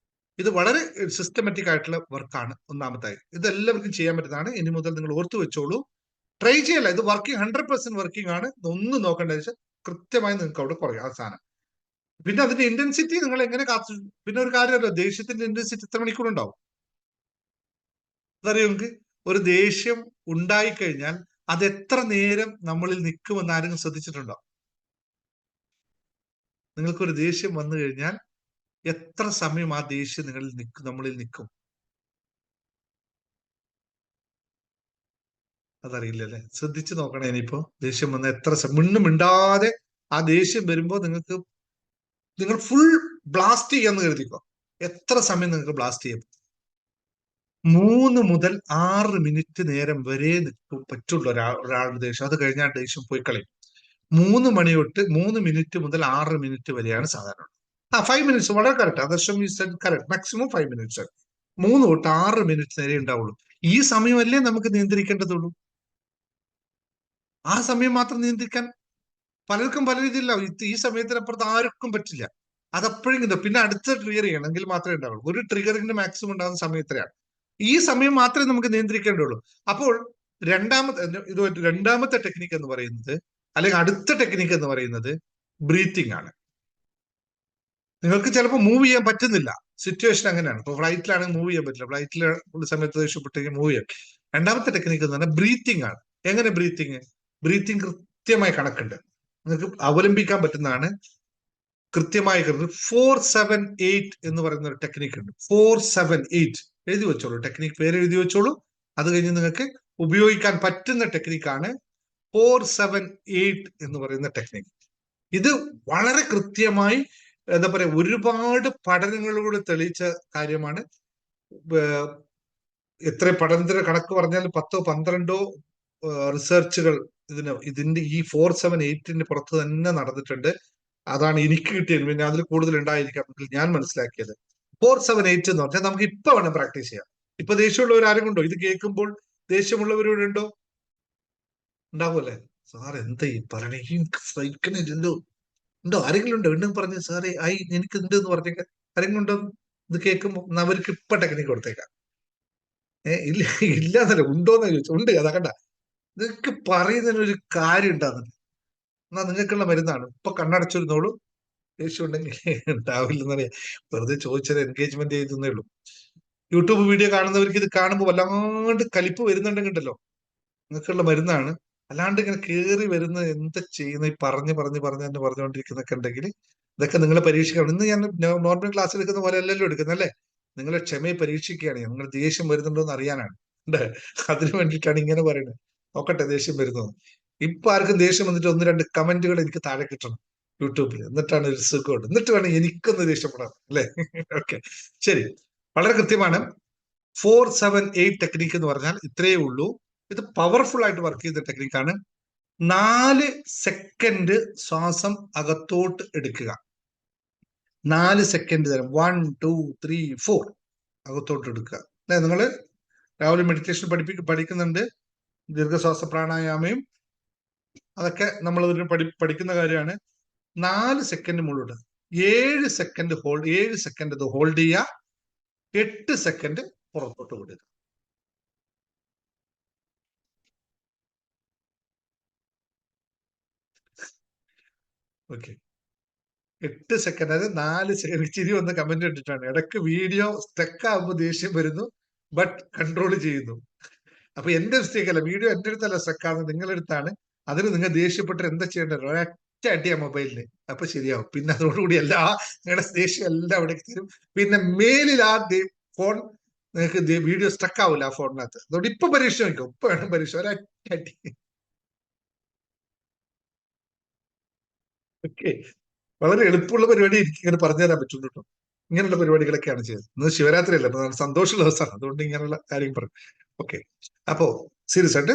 ഇത് വളരെ സിസ്റ്റമാറ്റിക് ആയിട്ടുള്ള വർക്കാണ്. ഒന്നാമതായി ഇത് എല്ലാവർക്കും ചെയ്യാൻ പറ്റുന്നതാണ്. ഇനി മുതൽ നിങ്ങൾ ഓർത്തു വെച്ചോളൂ, ട്രൈ ചെയ്യല്ല, ഇത് വർക്കിംഗ്, 100% വർക്കിംഗ് ആണ്. ഒന്നും നോക്കേണ്ട വെച്ചാൽ കൃത്യമായി നിങ്ങൾക്ക് അവിടെ കുറയും ആ സാധനം. പിന്നെ അതിന്റെ ഇന്റൻസിറ്റി നിങ്ങൾ എങ്ങനെ കാത്തു. പിന്നെ ഒരു കാര്യമല്ലോ, ദേഷ്യത്തിന്റെ ഇന്റൻസിറ്റി എത്ര മണിക്കൂർ ഉണ്ടാവും അതറിയോ നിങ്ങൾക്ക്? ഒരു ദേഷ്യം ഉണ്ടായിക്കഴിഞ്ഞാൽ അത് എത്ര നേരം നമ്മളിൽ നിൽക്കുമെന്ന് ആരെങ്കിലും ശ്രദ്ധിച്ചിട്ടുണ്ടോ? നിങ്ങൾക്കൊരു ദേഷ്യം വന്നു കഴിഞ്ഞാൽ എത്ര സമയം ആ ദേഷ്യം നമ്മളിൽ നിൽക്കും? അതറിയില്ലല്ലേ? ശ്രദ്ധിച്ചു നോക്കണേ. ഇനിയിപ്പോ ദേഷ്യം വന്ന എത്ര മിണ്ടാതെ ആ ദേഷ്യം വരുമ്പോ നിങ്ങൾ ഫുൾ ബ്ലാസ്റ്റ് ചെയ്യാന്ന് കരുതിക്കോ, എത്ര സമയം നിങ്ങൾക്ക് ബ്ലാസ്റ്റ് ചെയ്യും? 3 മുതൽ 6 മിനിറ്റ് നേരം വരെ പറ്റുള്ളൂ ഒരാളുടെ ദേഷ്യം. അത് കഴിഞ്ഞാൽ ദേഷ്യം പോയി കളയും. 3 മണി തൊട്ട് 3 മിനിറ്റ് മുതൽ 6 മിനിറ്റ് വരെയാണ് സാധാരണ. 5 മിനിറ്റ്സ് വളരെ കറക്റ്റ്. ആദർശം കറക്റ്റ്. Maximum 5 minutes. 3 തൊട്ട് 6 മിനിറ്റ് നേരെ ഉണ്ടാവുള്ളൂ. ഈ സമയമല്ലേ നമുക്ക് നിയന്ത്രിക്കേണ്ടതുള്ളൂ. ആ സമയം മാത്രം നിയന്ത്രിക്കാൻ പലർക്കും പല രീതിയില്ല. ഈ സമയത്തിനപ്പുറത്ത് ആർക്കും പറ്റില്ല. അതപ്പോഴും പിന്നെ അടുത്ത ട്രിഗർ ചെയ്യണമെങ്കിൽ മാത്രമേ ഉണ്ടാവുള്ളൂ. ഒരു ട്രിഗറിന്റെ മാക്സിമം ഉണ്ടാകുന്ന സമയം എത്രയാണ്? ഈ സമയം മാത്രമേ നമുക്ക് നിയന്ത്രിക്കേണ്ടുള്ളൂ. അപ്പോൾ രണ്ടാമത്തെ ടെക്നിക്ക് എന്ന് പറയുന്നത്, അല്ലെങ്കിൽ അടുത്ത ടെക്നിക്ക് എന്ന് പറയുന്നത് ബ്രീത്തിങ് ആണ്. നിങ്ങൾക്ക് ചിലപ്പോൾ മൂവ് ചെയ്യാൻ പറ്റുന്നില്ല, സിറ്റുവേഷൻ അങ്ങനെയാണ്. ഇപ്പൊ ഫ്ലൈറ്റിലാണെങ്കിൽ മൂവ് ചെയ്യാൻ പറ്റില്ല, ഫ്ലൈറ്റിൽ സമയത്ത് ദേഷ്യപ്പെട്ടെങ്കിൽ മൂവ് ചെയ്യാം. രണ്ടാമത്തെ ടെക്നിക്ക് എന്ന് പറഞ്ഞാൽ ബ്രീത്തിങ് ആണ്. എങ്ങനെ ബ്രീത്തിങ്? ബ്രീത്തിങ് കൃത്യമായി കണക്കുണ്ട്, നിങ്ങൾക്ക് അവലംബിക്കാൻ പറ്റുന്നതാണ്. കൃത്യമായി 4-7-8 എന്ന് പറയുന്ന ഒരു ടെക്നിക്ക് ഉണ്ട്. 4-7-8 എഴുതി വെച്ചോളൂ, ടെക്നിക്ക് പേര് എഴുതി വെച്ചോളൂ. അത് കഴിഞ്ഞ് നിങ്ങൾക്ക് ഉപയോഗിക്കാൻ പറ്റുന്ന ടെക്നിക്കാണ് 4-7-8 എന്ന് പറയുന്ന ടെക്നിക്ക്. ഇത് വളരെ കൃത്യമായി എന്താ പറയാ, ഒരുപാട് പഠനങ്ങളിലൂടെ തെളിയിച്ച കാര്യമാണ്. എത്ര പഠനത്തിന്റെ കണക്ക് പറഞ്ഞാൽ 10-12 റിസർച്ചുകൾ ഇതിന്റെ ഈ 4-7-8 പുറത്ത് തന്നെ നടന്നിട്ടുണ്ട്. അതാണ് എനിക്ക് കിട്ടിയത്. പിന്നെ അതിൽ കൂടുതൽ ഉണ്ടായിരിക്കാം ഞാൻ മനസ്സിലാക്കിയത്. 4-7-8 എന്ന് പറഞ്ഞാൽ നമുക്ക് ഇപ്പൊ വേണം പ്രാക്ടീസ് ചെയ്യാം. ഇപ്പൊ ദേഷ്യമുള്ളവർ ആരും ഉണ്ടോ? ഇത് കേൾക്കുമ്പോൾ ദേഷ്യമുള്ളവരോട് ഉണ്ടോ? ഉണ്ടാവുമല്ലേ? സാർ എന്താ ഈ പറയണേ, എനിക്ക് സഹിക്കണില്ലല്ലോ. ഉണ്ടോ? ആരെങ്കിലും ഉണ്ടോ? വീണ്ടും പറഞ്ഞു സാറേ എനിക്ക് ഉണ്ട് എന്ന് പറഞ്ഞേക്കാം. ആരെങ്കിലും ഉണ്ടോ ഇത് കേൾക്കുമ്പോ? അവർക്ക് ഇപ്പൊ ടെക്നിക്ക് കൊടുത്തേക്കാം. ഇല്ല ഇല്ല എന്നല്ല, ഉണ്ടോന്ന് ചോദിച്ചു. ഉണ്ട്. അതാ കണ്ട, നിങ്ങൾക്ക് പറയുന്നതിനൊരു കാര്യം ഉണ്ടാകുന്നുണ്ട്. എന്നാ നിങ്ങൾക്കുള്ള മരുന്നാണ്. ഇപ്പൊ കണ്ണടച്ചിരുന്നോളൂ. ദേഷ്യം ഉണ്ടെങ്കിൽ ഉണ്ടാവില്ലെന്നറിയാം. വെറുതെ ചോദിച്ചത് എൻഗേജ്മെന്റ് ചെയ്തേ ഉള്ളൂ. യൂട്യൂബ് വീഡിയോ കാണുന്നവർക്ക് ഇത് കാണുമ്പോൾ വല്ലാണ്ട് കലിപ്പ് വരുന്നുണ്ടെങ്കിണ്ടല്ലോ, നിങ്ങൾക്കുള്ള മരുന്നാണ്. അല്ലാണ്ട് ഇങ്ങനെ കേറി വരുന്ന എന്താ ചെയ്യുന്ന ഈ തന്നെ പറഞ്ഞുകൊണ്ടിരിക്കുന്നൊക്കെ ഉണ്ടെങ്കിൽ ഇതൊക്കെ നിങ്ങളെ പരീക്ഷിക്കണം. ഇന്ന് ഞാൻ നോർമൽ ക്ലാസ് എടുക്കുന്ന പോലെ അല്ലല്ലോ എടുക്കുന്നല്ലേ. നിങ്ങളെ ക്ഷമയെ പരീക്ഷിക്കുകയാണ്. നിങ്ങൾ ദേഷ്യം വരുന്നുണ്ടോ എന്ന് അറിയാനാണ്. അതിനു വേണ്ടിയിട്ടാണ് ഇങ്ങനെ പറയുന്നത്. നോക്കട്ടെ ദേഷ്യം വരുന്നത്. ഇപ്പൊ ആർക്കും ദേഷ്യം വന്നിട്ട് 1-2 കമന്റുകൾ എനിക്ക് താഴെ കിട്ടണം യൂട്യൂബിൽ. എന്നിട്ടാണ് ഒരു സുഖമുണ്ട്. എന്നിട്ട് വേണം എനിക്കൊന്ന് ദേഷ്യപ്പെടാൻ, അല്ലെ? ഓക്കെ, ശരി. വളരെ കൃത്യമാണ്. 4-7-8 ടെക്നിക്ക് എന്ന് പറഞ്ഞാൽ ഇത്രയേ ഉള്ളൂ. ഇത് പവർഫുൾ ആയിട്ട് വർക്ക് ചെയ്ത ടെക്നിക്കാണ്. 4 സെക്കൻഡ് ശ്വാസം അകത്തോട്ട് എടുക്കുക. 4 സെക്കൻഡ് തരം 1, 2, 3, 4 അകത്തോട്ട് എടുക്കുക. അല്ലെ? നിങ്ങൾ രാവിലെ മെഡിറ്റേഷൻ പഠിക്കുന്നുണ്ട്, ദീർഘശ്വാസ പ്രാണായാമയും അതൊക്കെ നമ്മൾ പഠിക്കുന്ന കാര്യമാണ്. 4 സെക്കൻഡ് മുഴുവൻ 7 സെക്കൻഡ് 7 സെക്കൻഡ് ഇത് ഹോൾഡ് ചെയ്യുക. 8 സെക്കൻഡ് പുറത്തോട്ട് വിടുക. ഓക്കെ, 8 സെക്കൻഡ്, അതായത് 4 സെക്കൻഡ്. ചിരി വന്ന് കമന്റ് ഇട്ടിട്ടാണ്, ഇടയ്ക്ക് വീഡിയോ സ്റ്റക്ക് ആകുമ്പോൾ ദേഷ്യം വരുന്നു, ബട്ട് കൺട്രോൾ ചെയ്യുന്നു. അപ്പൊ എന്റെ മിസ്റ്റേക്ക് അല്ല, വീഡിയോ എന്റെ അടുത്തല്ല സ്റ്റക്ക് ആകുന്നത്, നിങ്ങളുടെ അടുത്താണ്. അതിന് നിങ്ങൾ ദേഷ്യപ്പെട്ട് എന്താ ചെയ്യേണ്ടത്? ഒരൊറ്റ അടിയാ മൊബൈലിന്, അപ്പൊ ശരിയാവും. പിന്നെ അതോടുകൂടി നിങ്ങളുടെ ദേഷ്യം എല്ലാം അവിടേക്ക് തരും. പിന്നെ മേലിൽ ആ ഫോൺ നിങ്ങൾക്ക് വീഡിയോ സ്റ്റക്ക് ആവില്ല ആ ഫോണിനകത്ത്. അതുകൊണ്ട് ഇപ്പൊ പരീക്ഷ വയ്ക്കും, ഇപ്പൊ വേണം പരീക്ഷ. ഒരൊറ്റ അടി. ഓക്കെ, വളരെ എളുപ്പമുള്ള പരിപാടി എനിക്ക് ഇങ്ങനെ പറഞ്ഞു തരാൻ പറ്റുള്ളൂ കേട്ടോ. ഇങ്ങനെയുള്ള പരിപാടികളൊക്കെയാണ് ചെയ്തത്. ഇന്ന് ശിവരാത്രി അല്ല, ഇപ്പൊ സന്തോഷമുള്ള ദിവസമാണ്, അതുകൊണ്ട് ഇങ്ങനെയുള്ള കാര്യം പറഞ്ഞു. ഓക്കെ, അപ്പോ സീരിയസ് ആയിട്ട്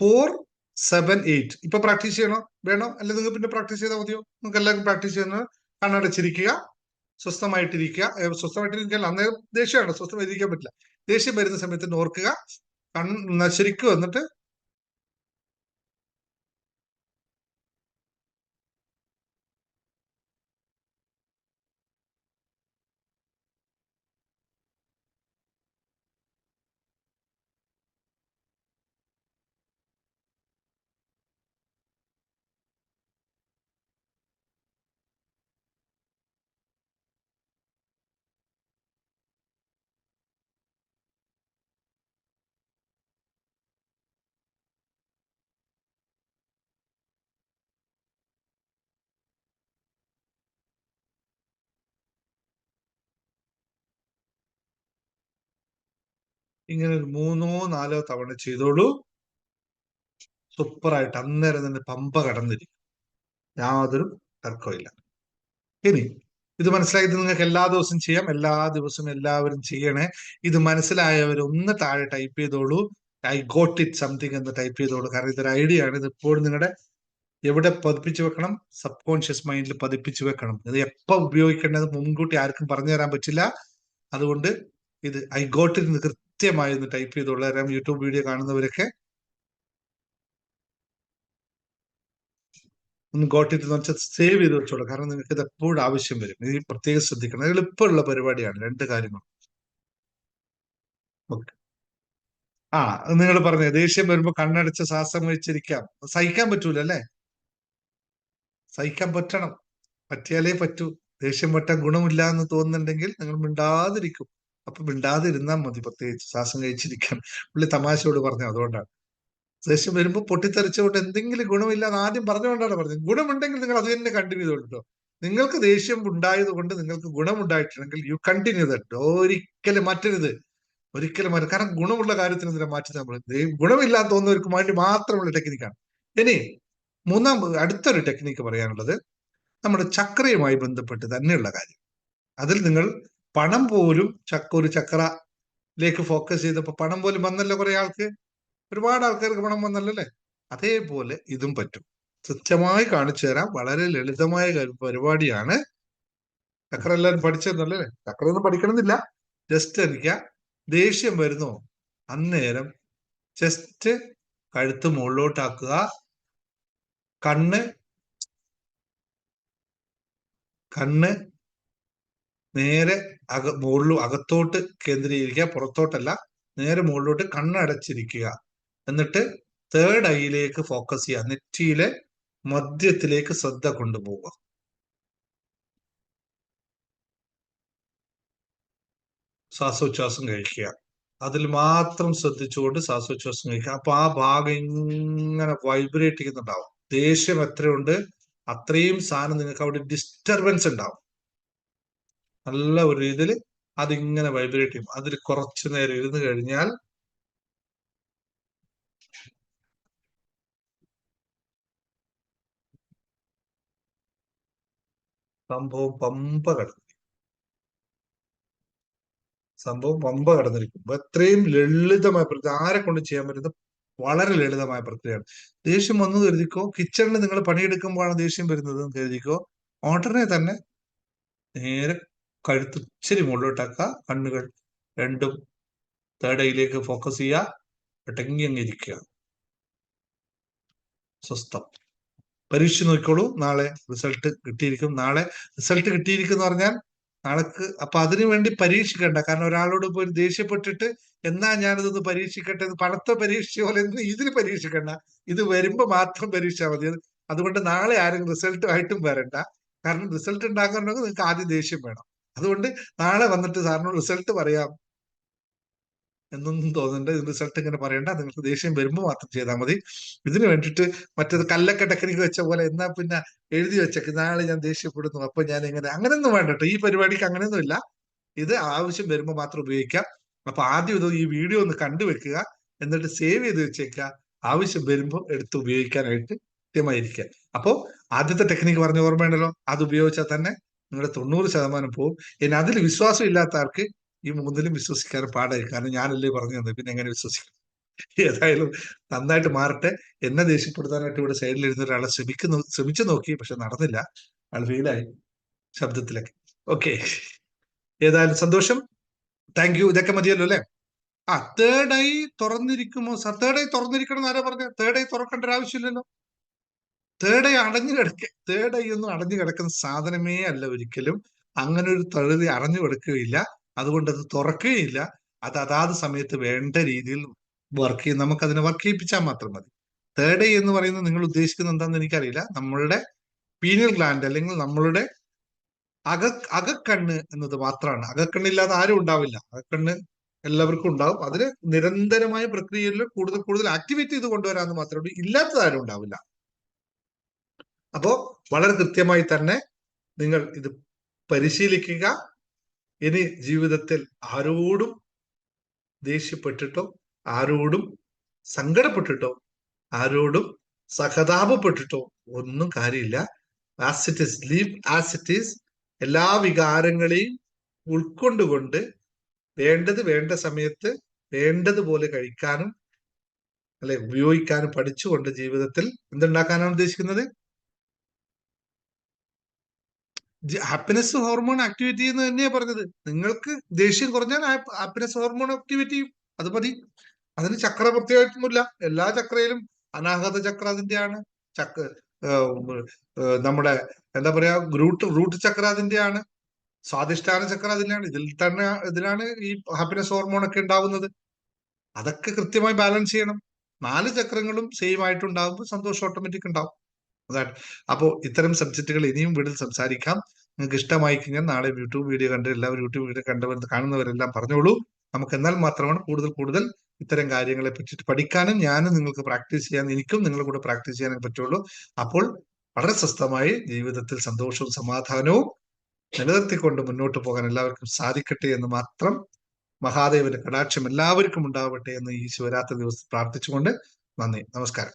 4-7-8 ഇപ്പൊ പ്രാക്ടീസ് ചെയ്യണോ വേണോ? അല്ലെ നിങ്ങൾ പിന്നെ പ്രാക്ടീസ് ചെയ്താൽ മതിയോ? നിങ്ങൾക്ക് എല്ലാവർക്കും പ്രാക്ടീസ് ചെയ്യുന്നത് കണ്ണടച്ചിരിക്കുക, സ്വസ്ഥമായിട്ടിരിക്കുക. സ്വസ്ഥമായിട്ടിരിക്കാൻ അന്നേരം ദേഷ്യമാണ്, സ്വസ്ഥമായിരിക്കാൻ പറ്റില്ല. ദേഷ്യം വരുന്ന സമയത്ത് ഓർക്കുക, ശരിക്കും വന്നിട്ട് ഇങ്ങനെ ഒരു 3-4 തവണ ചെയ്തോളൂ. സൂപ്പറായിട്ട് അന്നേരം തന്നെ പമ്പ കടന്നിരിക്കും, യാതൊരു തർക്കമില്ല. ഇനി ഇത് മനസ്സിലായത് നിങ്ങൾക്ക് എല്ലാ ദിവസവും ചെയ്യാം. എല്ലാ ദിവസവും എല്ലാവരും ചെയ്യണേ. ഇത് മനസ്സിലായവർ ഒന്ന് താഴെ ടൈപ്പ് ചെയ്തോളൂ, ഐ ഗോട്ട് ഇറ്റ് സംതിങ് എന്ന് ടൈപ്പ് ചെയ്തോളൂ. കാരണം ഇതൊരു ഐഡിയ ആണ്. ഇത് ഇപ്പോഴും നിങ്ങളുടെ എവിടെ പതിപ്പിച്ചു വെക്കണം? സബ് കോൺഷ്യസ് മൈൻഡിൽ പതിപ്പിച്ചു വെക്കണം. ഇത് എപ്പോ ഉപയോഗിക്കേണ്ടത് മുൻകൂട്ടി ആർക്കും പറഞ്ഞു തരാൻ പറ്റില്ല. അതുകൊണ്ട് ഇത് ഐ ഗോട്ട് ഇറ്റ് കൃത്യമായി ഒന്ന് ടൈപ്പ് ചെയ്തോളൂ. യൂട്യൂബ് വീഡിയോ കാണുന്നവരൊക്കെ ഒന്ന് ഗോട്ട് ഇറ്റ് എന്ന് വെച്ചാൽ സേവ് ചെയ്ത് വെച്ചോളൂ. കാരണം നിങ്ങൾക്ക് ഇത് എപ്പോഴും ആവശ്യം വരും. ഇത് പ്രത്യേകം ശ്രദ്ധിക്കണം. എളുപ്പമുള്ള പരിപാടിയാണ്. രണ്ട് കാര്യങ്ങൾ. ഓക്കെ. ആ, നിങ്ങൾ പറഞ്ഞ ദേഷ്യം വരുമ്പോ കണ്ണടച്ച് ശ്വാസം വെച്ചിരിക്കാം. സഹിക്കാൻ പറ്റൂല അല്ലെ? സഹിക്കാൻ പറ്റണം. പറ്റിയാലേ പറ്റൂ. ദേഷ്യം പറ്റാൻ ഗുണമില്ല എന്ന് തോന്നുന്നുണ്ടെങ്കിൽ നിങ്ങൾ മിണ്ടാതിരിക്കും. അപ്പൊ മിണ്ടാതിരുന്നാൽ മതി. പ്രത്യേകിച്ച് ശ്വാസം കഴിച്ചിരിക്കാൻ പുള്ളി തമാശയോട് പറഞ്ഞു. അതുകൊണ്ടാണ് ദേഷ്യം വരുമ്പോൾ പൊട്ടിത്തെറിച്ചുകൊണ്ട് എന്തെങ്കിലും ഗുണമില്ലാന്ന് ആദ്യം പറഞ്ഞുകൊണ്ടാണ് പറഞ്ഞത്. ഗുണമുണ്ടെങ്കിൽ നിങ്ങൾ അത് തന്നെ കണ്ടിന്യൂ ചെയ്തോട്ടോ. നിങ്ങൾക്ക് ദേഷ്യം ഉണ്ടായത് കൊണ്ട് നിങ്ങൾക്ക് ഗുണമുണ്ടായിട്ടുണ്ടെങ്കിൽ യു കണ്ടിന്യൂ ദാറ്റ്. ഒരിക്കലും മാറ്റരുത്. ഒരിക്കലും മാറ്റരുത്. കാരണം ഗുണമുള്ള കാര്യത്തിന് എന്തിനാ മാറ്റി? നമ്മൾ ഗുണമില്ലാന്ന് തോന്നുന്നവർക്ക് വേണ്ടി മാത്രമുള്ള ടെക്നിക്കാണ്. ഇനി അടുത്തൊരു ടെക്നിക്ക് പറയാനുള്ളത് നമ്മുടെ ചക്രയുമായി ബന്ധപ്പെട്ട് തന്നെയുള്ള കാര്യം. അതിൽ നിങ്ങൾ പണം പോലും ഒരു ചക്രയിലേക്ക് ഫോക്കസ് ചെയ്തപ്പോ പണം പോലും വന്നല്ലോ. കുറെ ആൾക്ക്, ഒരുപാട് ആൾക്കാർക്ക് പണം വന്നല്ലോ അല്ലെ? അതേപോലെ ഇതും പറ്റും. കൃത്യമായി കാണിച്ചു തരാം. വളരെ ലളിതമായ പരിപാടിയാണ്. ചക്ര എല്ലാവരും പഠിച്ചെന്നല്ലേ? ചക്രയൊന്നും പഠിക്കണമെന്നില്ല. ജസ്റ്റ് എനിക്ക് ദേഷ്യം വരുന്നു, അന്നേരം ജസ്റ്റ് കഴുത്ത് മുകളിലോട്ടാക്കുക, കണ്ണ് നേരെ അകത്തോട്ട് കേന്ദ്രീകരിക്കുക, പുറത്തോട്ടല്ല, നേരെ മുകളിലോട്ട് കണ്ണടച്ചിരിക്കുക. എന്നിട്ട് തേർഡ് ഐയിലേക്ക് ഫോക്കസ് ചെയ്യുക. നെറ്റിയിലെ മധ്യത്തിലേക്ക് ശ്രദ്ധ കൊണ്ടുപോവുക. ശ്വാസോച്ഛ്വാസം കഴിക്കുക. അതിൽ മാത്രം ശ്രദ്ധിച്ചുകൊണ്ട് ശ്വാസോച്ഛ്വാസം കഴിക്കുക. അപ്പൊ ആ ഭാഗം ഇങ്ങനെ വൈബ്രേറ്റ് ചെയ്യുന്നുണ്ടാവും. ദേഷ്യം എത്രയുണ്ട് അത്രയും സാധനം നിങ്ങൾക്ക് അവിടെ ഡിസ്റ്റർബൻസ് ഉണ്ടാവും. നല്ല ഒരു രീതിയിൽ അതിങ്ങനെ വൈബ്രേറ്റ് ചെയ്യും. അതിൽ കുറച്ചു നേരം ഇരുന്ന് കഴിഞ്ഞാൽ സംഭവം പമ്പ കടന്നിരിക്കും. എത്രയും ലളിതമായ പ്രക്രിയ, ആരെ കൊണ്ട് ചെയ്യാൻ പറ്റുന്നത് വളരെ ലളിതമായ പ്രക്രിയയാണ്. ദേഷ്യം വന്നു കരുതിക്കോ, കിച്ചണിൽ നിങ്ങൾ പണിയെടുക്കുമ്പോഴാണ് ദേഷ്യം വരുന്നത് കരുതിക്കോ, ഉടനെ തന്നെ നേരെ കഴുത്ത് ഇച്ചിരി മുകളിലോട്ടാക്കുക, കണ്ണുകൾ രണ്ടും തേർഡ് ഐയിലേക്ക് ഫോക്കസ് ചെയ്യുക, അടങ്ങി അങ്ങിരിക്കുക, സ്വസ്ഥം. പരീക്ഷ നോക്കിക്കോളൂ. നാളെ റിസൾട്ട് കിട്ടിയിരിക്കും. നാളെ റിസൾട്ട് കിട്ടിയിരിക്കും പറഞ്ഞാൽ നാളേക്ക് അപ്പൊ അതിനു വേണ്ടി പരീക്ഷിക്കണ്ട. കാരണം ഒരാളോട് പോയി ദേഷ്യപ്പെട്ടിട്ട് എന്നാ ഞാനിതൊന്ന് പരീക്ഷിക്കട്ടെ, പണത്തെ പരീക്ഷിച്ച പോലെ ഇതിന് പരീക്ഷിക്കണ്ട. ഇത് വരുമ്പോ മാത്രം പരീക്ഷിച്ചാൽ മതി. അതുകൊണ്ട് നാളെ ആരും റിസൾട്ടുമായിട്ടും വരണ്ട. കാരണം റിസൾട്ട് ഉണ്ടാക്കാനുണ്ടെങ്കിൽ നിങ്ങൾക്ക് ആദ്യം ദേഷ്യം വേണം. അതുകൊണ്ട് നാളെ വന്നിട്ട് സാറിനോട് റിസൾട്ട് പറയാം എന്നൊന്നും തോന്നണ്ട. റിസൾട്ട് ഇങ്ങനെ പറയണ്ട. നിങ്ങൾക്ക് ദേഷ്യം വരുമ്പോൾ മാത്രം ചെയ്താൽ മതി. ഇതിനു വേണ്ടിയിട്ട് മറ്റേത് കല്ലൊക്കെ ടെക്നിക്ക് വെച്ച പോലെ എന്നാ പിന്നെ എഴുതി വെച്ചേക്ക് നാളെ ഞാൻ ദേഷ്യപ്പെടുന്നു അപ്പൊ ഞാൻ എങ്ങനെ, അങ്ങനെയൊന്നും വേണ്ട കേട്ടോ. ഈ പരിപാടിക്ക് അങ്ങനെയൊന്നും ഇല്ല. ഇത് ആവശ്യം വരുമ്പോൾ മാത്രം ഉപയോഗിക്കാം. അപ്പൊ ആദ്യം ഇത് ഈ വീഡിയോ ഒന്ന് കണ്ടുവെക്കുക, എന്നിട്ട് സേവ് ചെയ്ത് വെച്ചേക്കുക. ആവശ്യം വരുമ്പോൾ എടുത്ത് ഉപയോഗിക്കാനായിട്ട് കൃത്യമായിരിക്കുക. അപ്പോ ആദ്യത്തെ ടെക്നിക്ക് പറഞ്ഞ ഓർമ്മയുണ്ടല്ലോ, അത് ഉപയോഗിച്ചാൽ തന്നെ നിങ്ങളുടെ 90% പോകും. ഇനി അതിൽ വിശ്വാസം ഇല്ലാത്ത ആൾക്ക് ഈ മൂന്നിലും വിശ്വസിക്കാൻ പാടായിരിക്കും. കാരണം ഞാനല്ലേ പറഞ്ഞു തന്നെ, പിന്നെ എങ്ങനെ വിശ്വസിക്കും? ഏതായാലും നന്നായിട്ട് മാറട്ടെ. എന്നെ ദേഷ്യപ്പെടുത്താനായിട്ട് ഇവിടെ സൈഡിൽ ഇരുന്ന ഒരാളെ ശ്രമിച്ചു നോക്കി, പക്ഷെ നടന്നില്ല. ആൾ ഫെയിലായി ശബ്ദത്തിലൊക്കെ. ഓക്കെ, ഏതായാലും സന്തോഷം. Thank you. ഇതൊക്കെ മതിയല്ലോ അല്ലെ? തേർഡ് ഐ തുറന്നിരിക്കുമോ സാർ? തേർഡ് ഐ തുറന്നിരിക്കണം എന്ന് ആരാ പറഞ്ഞ? തേർഡ് ഐ തുറക്കേണ്ട ഒരു ആവശ്യമില്ലല്ലോ. തേർഡ് ഐ തേർഡ് ഐ ഒന്നും അടഞ്ഞു കിടക്കുന്ന സാധനമേ അല്ല ഒരിക്കലും. അങ്ങനെ ഒരു തഴുതി അടഞ്ഞു കിടക്കുകയില്ല. അതുകൊണ്ട് അത് തുറക്കുകയില്ല. അത് അതാത് സമയത്ത് വേണ്ട രീതിയിൽ വർക്ക് ചെയ്യും. നമുക്ക് അതിനെ വർക്ക് ചെയ്യിപ്പിച്ചാൽ മാത്രം മതി. തേർഡ് ഐ എന്ന് പറയുന്നത് നിങ്ങൾ ഉദ്ദേശിക്കുന്നത് എന്താണെന്ന് എനിക്കറിയില്ല. നമ്മളുടെ പീനിയൽ ഗ്ലാൻഡ് അല്ലെങ്കിൽ നമ്മളുടെ അകക്കണ്ണ് എന്നത് മാത്രമാണ്. അകക്കണ്ണില്ലാതെ ആരും ഉണ്ടാവില്ല. അകക്കണ്ണ് എല്ലാവർക്കും ഉണ്ടാവും. അതിന് നിരന്തരമായ പ്രക്രിയയിൽ കൂടുതൽ ആക്ടിവേറ്റ് ചെയ്ത് കൊണ്ടുവരാമെന്ന് മാത്രമേ ഉള്ളൂ. ഇല്ലാത്തത് ആരും ഉണ്ടാവില്ല. അപ്പോ വളരെ കൃത്യമായി തന്നെ നിങ്ങൾ ഇത് പരിശീലിക്കുക. ഇനി ജീവിതത്തിൽ ആരോടും ദേഷ്യപ്പെട്ടിട്ടോ, ആരോടും സങ്കടപ്പെട്ടിട്ടോ, ആരോടും സഹതാപപ്പെട്ടിട്ടോ ഒന്നും കാര്യമില്ല. As it is, leave as it is. എല്ലാ വികാരങ്ങളെയും ഉൾക്കൊണ്ടുകൊണ്ട് വേണ്ടത് വേണ്ട സമയത്ത് വേണ്ടതുപോലെ കഴിക്കാനും അല്ലെ ഉപയോഗിക്കാനും പഠിച്ചുകൊണ്ട് ജീവിതത്തിൽ എന്തുണ്ടാക്കാനാണ് ഉദ്ദേശിക്കുന്നത്? ഹാപ്പിനെസ് ഹോർമോൺ ആക്ടിവേറ്റ് ചെയ്യുന്നത് തന്നെയാ പറഞ്ഞത്. നിങ്ങൾക്ക് ദേഷ്യം കുറഞ്ഞാൽ ഹാപ്പിനെസ് ഹോർമോൺ ആക്ടിവേറ്റ് ചെയ്യും, അത് മതി. അതിന് ചക്ര പ്രത്യേകമൊന്നുമില്ല. എല്ലാ ചക്രയിലും അനാഹത ചക്ര അതിന്റെയാണ്, ചക്ര നമ്മുടെ എന്താ പറയാ റൂട്ട് ചക്ര അതിന്റെയാണ്, സ്വാധിഷ്ഠാന ചക്ര അതിലാണ്. ഇതിലാണ് ഈ ഹാപ്പിനെസ് ഹോർമോൺ ഒക്കെ ഉണ്ടാവുന്നത്. അതൊക്കെ കൃത്യമായി ബാലൻസ് ചെയ്യണം. 4 ചക്രങ്ങളും സെയിം ആയിട്ടുണ്ടാകുമ്പോൾ സന്തോഷം ഓട്ടോമാറ്റിക് ഉണ്ടാവും. അതാണ്. അപ്പോ ഇത്തരം സബ്ജക്റ്റുകൾ ഇനിയും വീട്ടിൽ സംസാരിക്കാം. നിങ്ങൾക്ക് ഇഷ്ടമായി കഴിഞ്ഞാൽ നാളെ യൂട്യൂബ് വീഡിയോ കണ്ട് എല്ലാവരും യൂട്യൂബ് വീഡിയോ കാണുന്നവരെല്ലാം പറഞ്ഞോളൂ. നമുക്ക് എന്നാൽ മാത്രമാണ് കൂടുതൽ ഇത്തരം കാര്യങ്ങളെ പറ്റിയിട്ട് പഠിക്കാനും ഞാനും നിങ്ങൾക്ക് പ്രാക്ടീസ് ചെയ്യാൻ, എനിക്കും നിങ്ങളുടെ കൂടെ പ്രാക്ടീസ് ചെയ്യാനും പറ്റുള്ളൂ. അപ്പോൾ വളരെ സ്വസ്ഥമായി ജീവിതത്തിൽ സന്തോഷവും സമാധാനവും നിലനിർത്തിക്കൊണ്ട് മുന്നോട്ട് പോകാൻ എല്ലാവർക്കും സാധിക്കട്ടെ എന്ന് മാത്രം, മഹാദേവന്റെ കടാക്ഷം എല്ലാവർക്കും ഉണ്ടാവട്ടെ എന്ന് ഈ ശിവരാത്രി ദിവസം പ്രാർത്ഥിച്ചുകൊണ്ട് നന്ദി, നമസ്കാരം.